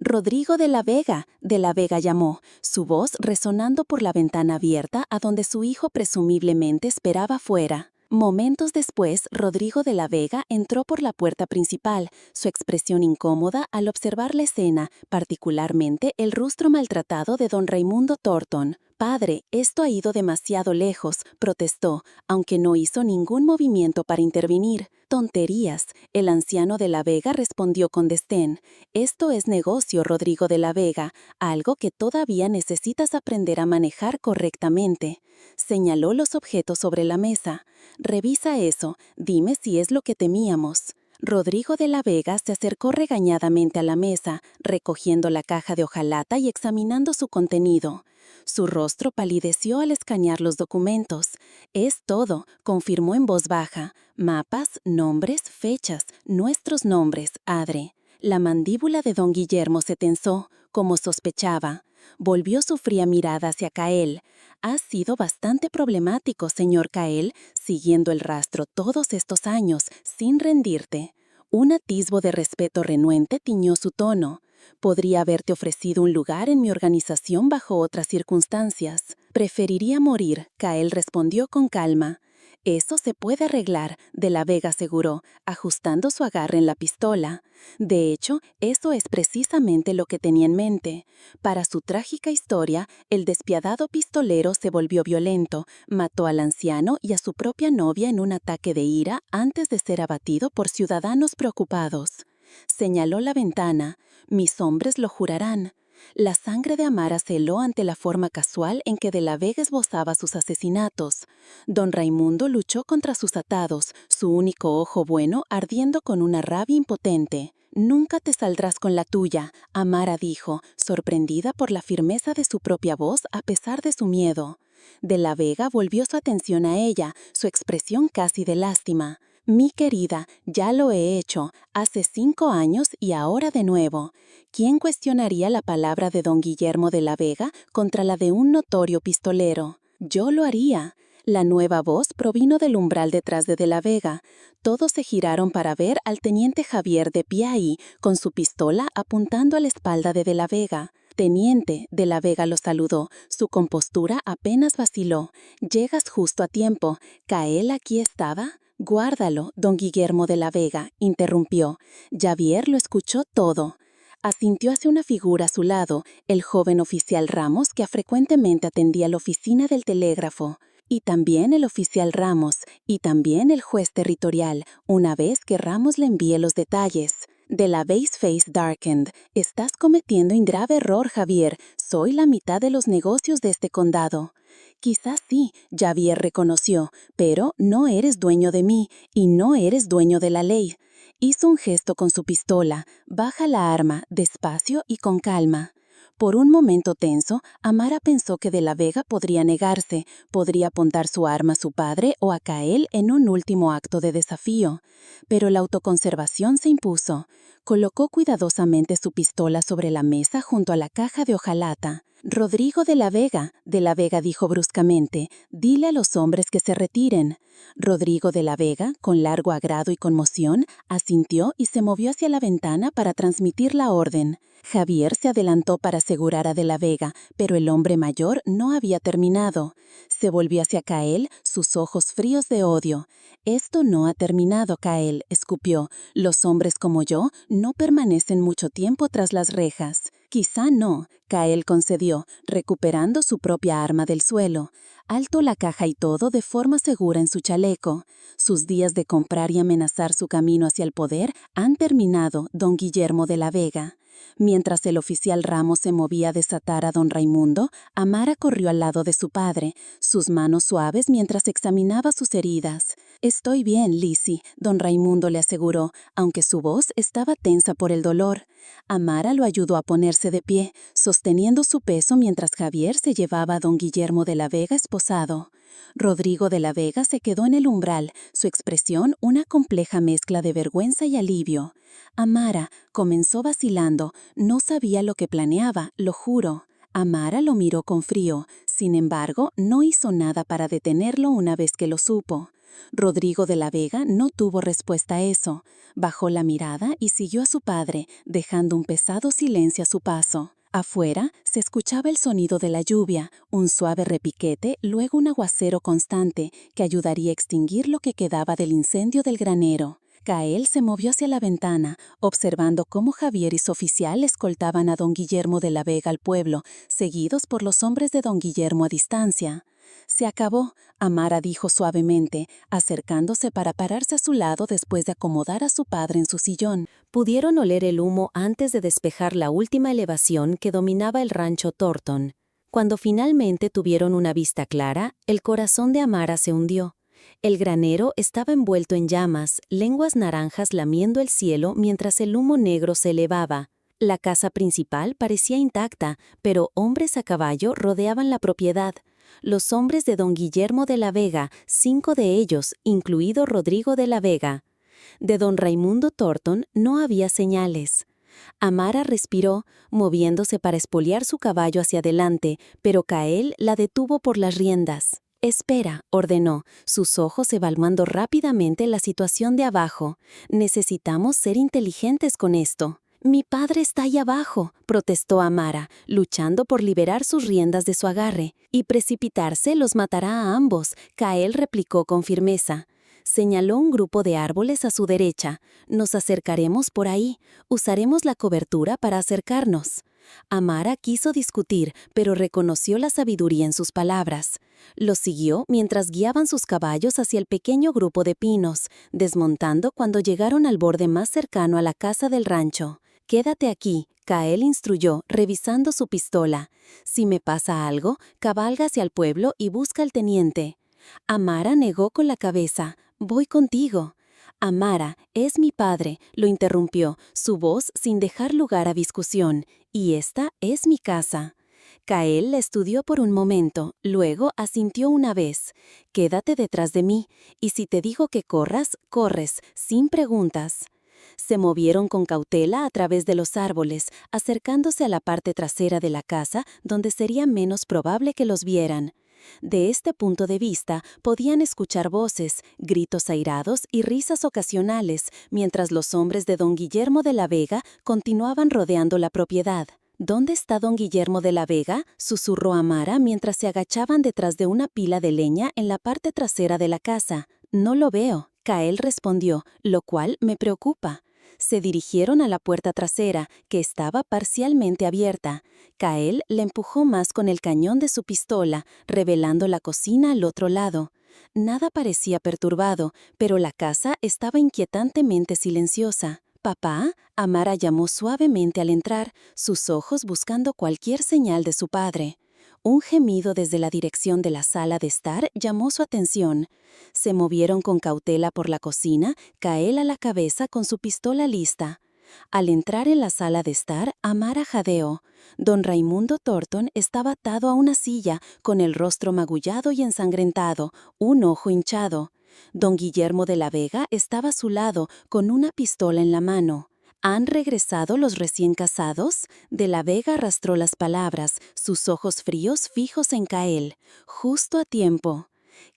«Rodrigo de la Vega llamó, su voz resonando por la ventana abierta a donde su hijo presumiblemente esperaba fuera. Momentos después, Rodrigo de la Vega entró por la puerta principal, su expresión incómoda al observar la escena, particularmente el rostro maltratado de don Raimundo Thornton. «Padre, esto ha ido demasiado lejos», protestó, aunque no hizo ningún movimiento para intervenir. «Tonterías», el anciano de la Vega respondió con desdén. «Esto es negocio, Rodrigo de la Vega, algo que todavía necesitas aprender a manejar correctamente». Señaló los objetos sobre la mesa. «Revisa eso, dime si es lo que temíamos». Rodrigo de la Vega se acercó regañadamente a la mesa, recogiendo la caja de hojalata y examinando su contenido. Su rostro palideció al escanear los documentos. «Es todo», confirmó en voz baja. «Mapas, nombres, fechas, nuestros nombres, Adre». La mandíbula de don Guillermo se tensó, como sospechaba. Volvió su fría mirada hacia Cael. «Has sido bastante problemático, señor Cael, siguiendo el rastro todos estos años, sin rendirte». Un atisbo de respeto renuente tiñó su tono. «Podría haberte ofrecido un lugar en mi organización bajo otras circunstancias. Preferiría morir», Cael respondió con calma. «Eso se puede arreglar», De la Vega aseguró, ajustando su agarre en la pistola. De hecho, eso es precisamente lo que tenía en mente. Para su trágica historia, el despiadado pistolero se volvió violento, mató al anciano y a su propia novia en un ataque de ira antes de ser abatido por ciudadanos preocupados. Señaló la ventana. «Mis hombres lo jurarán». La sangre de Amara se heló ante la forma casual en que De la Vega esbozaba sus asesinatos. Don Raimundo luchó contra sus atados, su único ojo bueno ardiendo con una rabia impotente. «Nunca te saldrás con la tuya», Amara dijo, sorprendida por la firmeza de su propia voz a pesar de su miedo. De la Vega volvió su atención a ella, su expresión casi de lástima. «Mi querida, ya lo he hecho, hace 5 años y ahora de nuevo. ¿Quién cuestionaría la palabra de don Guillermo de la Vega contra la de un notorio pistolero? Yo lo haría». La nueva voz provino del umbral detrás de la Vega. Todos se giraron para ver al teniente Javier de pie ahí, con su pistola apuntando a la espalda de la Vega. «Teniente», De la Vega lo saludó, su compostura apenas vaciló. «Llegas justo a tiempo. ¿Cael aquí estaba?» «Guárdalo», don Guillermo de la Vega, interrumpió. Javier lo escuchó todo. Asintió hacia una figura a su lado, el joven oficial Ramos que frecuentemente atendía la oficina del telégrafo. Y también el oficial Ramos, y también el juez territorial, una vez que Ramos le envíe los detalles. De la Base Face darkened. «Estás cometiendo un grave error, Javier. Soy la mitad de los negocios de este condado». «Quizás sí», Javier reconoció, «pero no eres dueño de mí y no eres dueño de la ley». Hizo un gesto con su pistola. «Baja la arma, despacio y con calma». Por un momento tenso, Amara pensó que De la Vega podría negarse, podría apuntar su arma a su padre o a Cael en un último acto de desafío. Pero la autoconservación se impuso. Colocó cuidadosamente su pistola sobre la mesa junto a la caja de hojalata. «Rodrigo de la Vega dijo bruscamente, «dile a los hombres que se retiren». Rodrigo de la Vega, con largo agrado y conmoción, asintió y se movió hacia la ventana para transmitir la orden. Javier se adelantó para asegurar a De la Vega, pero el hombre mayor no había terminado. Se volvió hacia Cael, sus ojos fríos de odio. «Esto no ha terminado, Cael», escupió. «Los hombres como yo no permanecen mucho tiempo tras las rejas». «Quizá no», Cael concedió, recuperando su propia arma del suelo. Alto la caja y todo de forma segura en su chaleco. Sus días de comprar y amenazar su camino hacia el poder han terminado, don Guillermo de la Vega. Mientras el oficial Ramos se movía a desatar a don Raimundo, Amara corrió al lado de su padre, sus manos suaves mientras examinaba sus heridas. «Estoy bien, Lizzie», don Raimundo le aseguró, aunque su voz estaba tensa por el dolor. Amara lo ayudó a ponerse de pie, sosteniendo su peso mientras Javier se llevaba a don Guillermo de la Vega esposado. Rodrigo de la Vega se quedó en el umbral, su expresión una compleja mezcla de vergüenza y alivio. Amara comenzó vacilando, no sabía lo que planeaba, lo juro. Amara lo miró con frío, sin embargo, no hizo nada para detenerlo una vez que lo supo. Rodrigo de la Vega no tuvo respuesta a eso. Bajó la mirada y siguió a su padre, dejando un pesado silencio a su paso. Afuera se escuchaba el sonido de la lluvia, un suave repiquete, luego un aguacero constante que ayudaría a extinguir lo que quedaba del incendio del granero. Cael se movió hacia la ventana, observando cómo Javier y su oficial escoltaban a don Guillermo de la Vega al pueblo, seguidos por los hombres de don Guillermo a distancia. «Se acabó», Amara dijo suavemente, acercándose para pararse a su lado después de acomodar a su padre en su sillón. Pudieron oler el humo antes de despejar la última elevación que dominaba el rancho Thornton. Cuando finalmente tuvieron una vista clara, el corazón de Amara se hundió. El granero estaba envuelto en llamas, lenguas naranjas lamiendo el cielo mientras el humo negro se elevaba. La casa principal parecía intacta, pero hombres a caballo rodeaban la propiedad. Los hombres de don Guillermo de la Vega, 5 de ellos, incluido Rodrigo de la Vega. De don Raimundo Thornton no había señales. Amara respiró, moviéndose para espolear su caballo hacia adelante, pero Cael la detuvo por las riendas. «Espera», ordenó, sus ojos evaluando rápidamente la situación de abajo. «Necesitamos ser inteligentes con esto». «Mi padre está ahí abajo», protestó Amara, luchando por liberar sus riendas de su agarre. «Y precipitarse los matará a ambos», Cael replicó con firmeza. Señaló un grupo de árboles a su derecha. «Nos acercaremos por ahí. Usaremos la cobertura para acercarnos». Amara quiso discutir, pero reconoció la sabiduría en sus palabras. Los siguió mientras guiaban sus caballos hacia el pequeño grupo de pinos, desmontando cuando llegaron al borde más cercano a la casa del rancho. «Quédate aquí», Cael instruyó, revisando su pistola. «Si me pasa algo, cabalga hacia el pueblo y busca al teniente». Amara negó con la cabeza. «Voy contigo». «Amara, es mi padre», lo interrumpió, su voz sin dejar lugar a discusión. «Y esta es mi casa». Cael la estudió por un momento, luego asintió una vez. «Quédate detrás de mí, y si te digo que corras, corres, sin preguntas». Se movieron con cautela a través de los árboles, acercándose a la parte trasera de la casa donde sería menos probable que los vieran. De este punto de vista, podían escuchar voces, gritos airados y risas ocasionales, mientras los hombres de don Guillermo de la Vega continuaban rodeando la propiedad. «¿Dónde está don Guillermo de la Vega?», susurró Amara mientras se agachaban detrás de una pila de leña en la parte trasera de la casa. «No lo veo», Cael respondió, «lo cual me preocupa». Se dirigieron a la puerta trasera, que estaba parcialmente abierta. Cael le empujó más con el cañón de su pistola, revelando la cocina al otro lado. Nada parecía perturbado, pero la casa estaba inquietantemente silenciosa. «Papá», Amara llamó suavemente al entrar, sus ojos buscando cualquier señal de su padre. Un gemido desde la dirección de la sala de estar llamó su atención. Se movieron con cautela por la cocina, Cael a la cabeza con su pistola lista. Al entrar en la sala de estar, Amara jadeó. Don Raimundo Thornton estaba atado a una silla, con el rostro magullado y ensangrentado, un ojo hinchado. Don Guillermo de la Vega estaba a su lado, con una pistola en la mano. ¿Han regresado los recién casados? De la Vega arrastró las palabras, sus ojos fríos fijos en Cael. Justo a tiempo.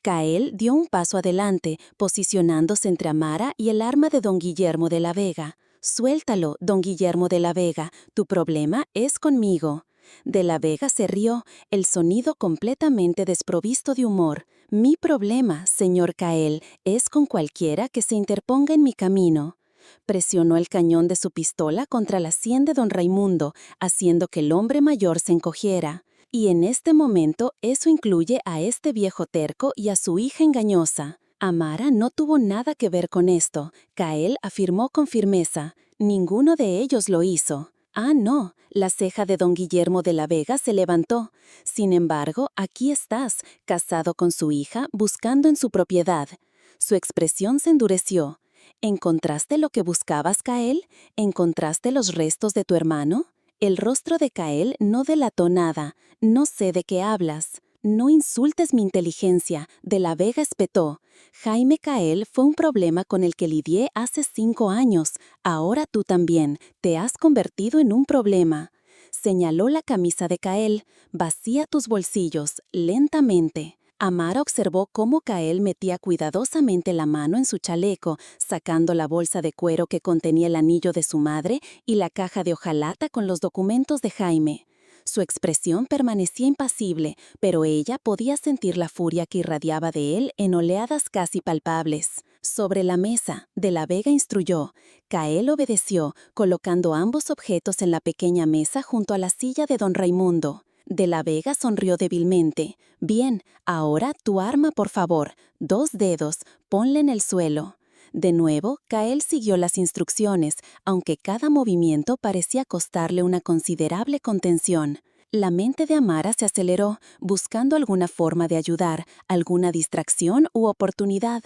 Cael dio un paso adelante, posicionándose entre Amara y el arma de don Guillermo de la Vega. «Suéltalo, don Guillermo de la Vega, tu problema es conmigo». De la Vega se rió, el sonido completamente desprovisto de humor. «Mi problema, señor Cael, es con cualquiera que se interponga en mi camino». Presionó el cañón de su pistola contra la sien de don Raimundo, haciendo que el hombre mayor se encogiera. «Y en este momento eso incluye a este viejo terco y a su hija engañosa». Amara no tuvo nada que ver con esto. Cael afirmó con firmeza. «Ninguno de ellos lo hizo». Ah, no, la ceja de don Guillermo de la Vega se levantó. Sin embargo, aquí estás, casado con su hija, buscando en su propiedad. Su expresión se endureció. ¿Encontraste lo que buscabas, Cael? ¿Encontraste los restos de tu hermano? El rostro de Cael no delató nada. No sé de qué hablas. No insultes mi inteligencia, de la Vega espetó. Jaime Cael fue un problema con el que lidié hace 5 años. Ahora tú también, te has convertido en un problema. Señaló la camisa de Cael. Vacía tus bolsillos, lentamente. Amara observó cómo Cael metía cuidadosamente la mano en su chaleco, sacando la bolsa de cuero que contenía el anillo de su madre y la caja de hojalata con los documentos de Jaime. Su expresión permanecía impasible, pero ella podía sentir la furia que irradiaba de él en oleadas casi palpables. Sobre la mesa, de la Vega instruyó. Cael obedeció, colocando ambos objetos en la pequeña mesa junto a la silla de don Raimundo. De la Vega sonrió débilmente. Bien, ahora tu arma, por favor. 2 dedos, ponle en el suelo. De nuevo, Cael siguió las instrucciones, aunque cada movimiento parecía costarle una considerable contención. La mente de Amara se aceleró, buscando alguna forma de ayudar, alguna distracción u oportunidad.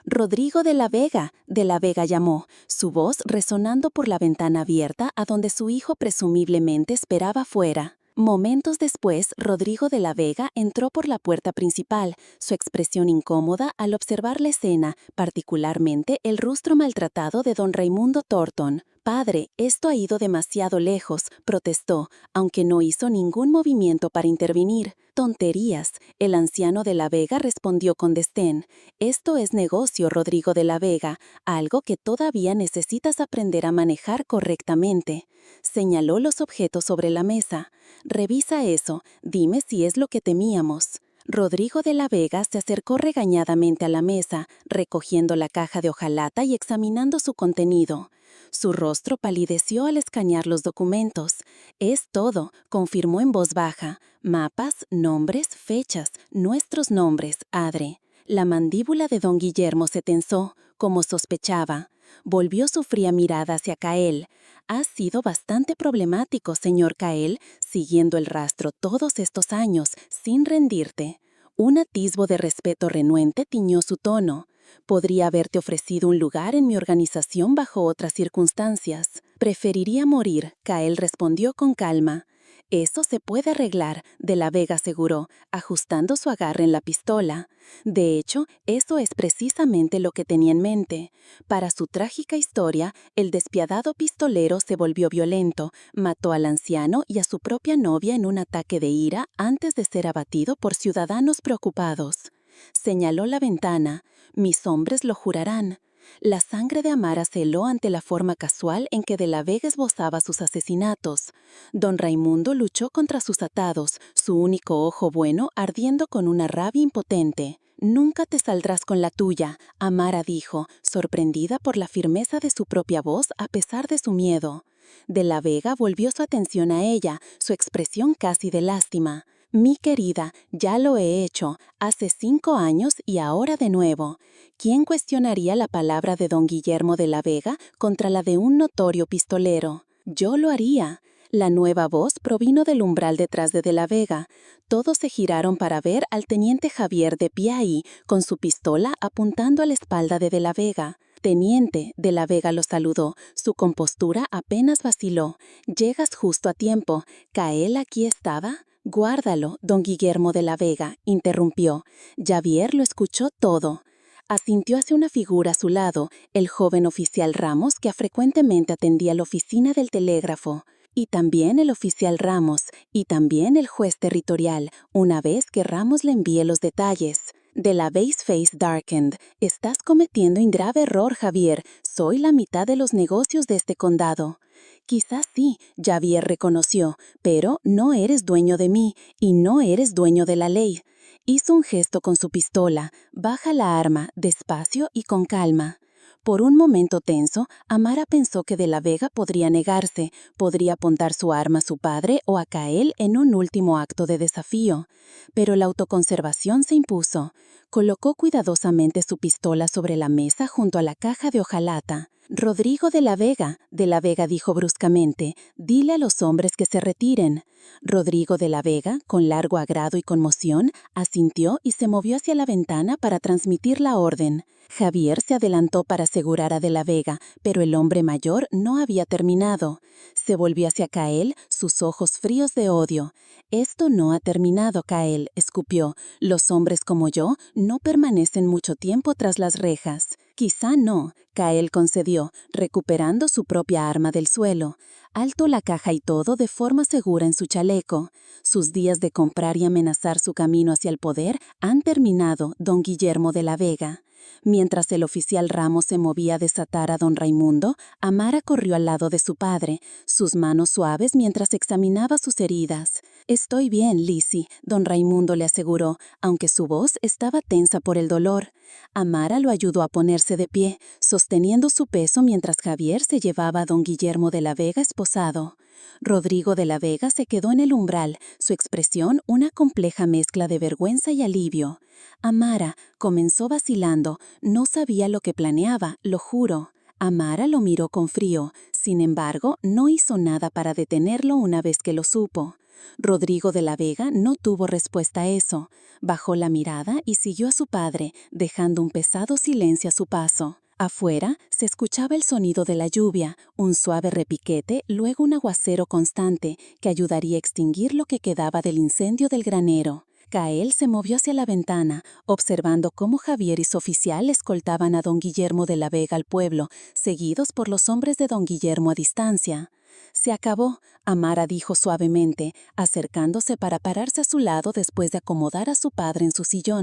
«Rodrigo de la Vega llamó, su voz resonando por la ventana abierta a donde su hijo presumiblemente esperaba fuera. Momentos después, Rodrigo de la Vega entró por la puerta principal, su expresión incómoda al observar la escena, particularmente el rostro maltratado de don Raimundo Thornton. «Padre, esto ha ido demasiado lejos», protestó, aunque no hizo ningún movimiento para intervenir. «Tonterías», el anciano de la Vega respondió con desdén. «Esto es negocio, Rodrigo de la Vega, algo que todavía necesitas aprender a manejar correctamente». Señaló los objetos sobre la mesa. «Revisa eso, dime si es lo que temíamos». Rodrigo de la Vega se acercó regañadamente a la mesa, recogiendo la caja de hojalata y examinando su contenido. Su rostro palideció al escanear los documentos. «Es todo», confirmó en voz baja. «Mapas, nombres, fechas, nuestros nombres, Adre». La mandíbula de don Guillermo se tensó, como sospechaba. Volvió su fría mirada hacia Cael. «Has sido bastante problemático, señor Cael, siguiendo el rastro todos estos años, sin rendirte». Un atisbo de respeto renuente tiñó su tono. «Podría haberte ofrecido un lugar en mi organización bajo otras circunstancias. Preferiría morir», Cael respondió con calma. «Eso se puede arreglar», de la Vega aseguró, ajustando su agarre en la pistola. De hecho, eso es precisamente lo que tenía en mente. Para su trágica historia, el despiadado pistolero se volvió violento, mató al anciano y a su propia novia en un ataque de ira antes de ser abatido por ciudadanos preocupados. Señaló la ventana. «Mis hombres lo jurarán». La sangre de Amara se heló ante la forma casual en que de la Vega esbozaba sus asesinatos. Don Raimundo luchó contra sus atados, su único ojo bueno ardiendo con una rabia impotente. «Nunca te saldrás con la tuya», Amara dijo, sorprendida por la firmeza de su propia voz a pesar de su miedo. De la Vega volvió su atención a ella, su expresión casi de lástima. «Mi querida, ya lo he hecho, hace 5 años y ahora de nuevo». ¿Quién cuestionaría la palabra de don Guillermo de la Vega contra la de un notorio pistolero? «Yo lo haría». La nueva voz provino del umbral detrás de la Vega. Todos se giraron para ver al teniente Javier de pie ahí, con su pistola apuntando a la espalda de la Vega. «Teniente», de la Vega lo saludó, su compostura apenas vaciló. «Llegas justo a tiempo. ¿Cael aquí estaba?» «Guárdalo», don Guillermo de la Vega, interrumpió. Javier lo escuchó todo. Asintió hacia una figura a su lado, el joven oficial Ramos que frecuentemente atendía la oficina del telégrafo. Y también el oficial Ramos, y también el juez territorial, una vez que Ramos le envíe los detalles. De la base face darkened. «Estás cometiendo un grave error, Javier. Soy la mitad de los negocios de este condado». «Quizás sí», Javier reconoció, «pero no eres dueño de mí, y no eres dueño de la ley». Hizo un gesto con su pistola. «Baja la arma, despacio y con calma». Por un momento tenso, Amara pensó que de la Vega podría negarse, podría apuntar su arma a su padre o a Cael en un último acto de desafío. Pero la autoconservación se impuso. Colocó cuidadosamente su pistola sobre la mesa junto a la caja de hojalata. Rodrigo de la Vega dijo bruscamente, dile a los hombres que se retiren. Rodrigo de la Vega, con largo agrado y conmoción, asintió y se movió hacia la ventana para transmitir la orden. Javier se adelantó para asegurar a de la Vega, pero el hombre mayor no había terminado. Se volvió hacia Kael, sus ojos fríos de odio. Esto no ha terminado, Kael, escupió. Los hombres como yo no permanecen mucho tiempo tras las rejas. Quizá no, Kael concedió, recuperando su propia arma del suelo. Alto la caja y todo de forma segura en su chaleco. Sus días de comprar y amenazar su camino hacia el poder han terminado, don Guillermo de la Vega. Mientras el oficial Ramos se movía a desatar a don Raimundo, Amara corrió al lado de su padre, sus manos suaves mientras examinaba sus heridas. «Estoy bien, Lizzie», don Raimundo le aseguró, aunque su voz estaba tensa por el dolor. Amara lo ayudó a ponerse de pie, sosteniendo su peso mientras Javier se llevaba a don Guillermo de la Vega esposado. Rodrigo de la Vega se quedó en el umbral, su expresión una compleja mezcla de vergüenza y alivio. Amara comenzó vacilando, no sabía lo que planeaba, lo juro. Amara lo miró con frío, sin embargo, no hizo nada para detenerlo una vez que lo supo. Rodrigo de la Vega no tuvo respuesta a eso. Bajó la mirada y siguió a su padre, dejando un pesado silencio a su paso. Afuera se escuchaba el sonido de la lluvia, un suave repiquete, luego un aguacero constante que ayudaría a extinguir lo que quedaba del incendio del granero. Kael se movió hacia la ventana, observando cómo Javier y su oficial escoltaban a don Guillermo de la Vega al pueblo, seguidos por los hombres de don Guillermo a distancia. «Se acabó», Amara dijo suavemente, acercándose para pararse a su lado después de acomodar a su padre en su sillón.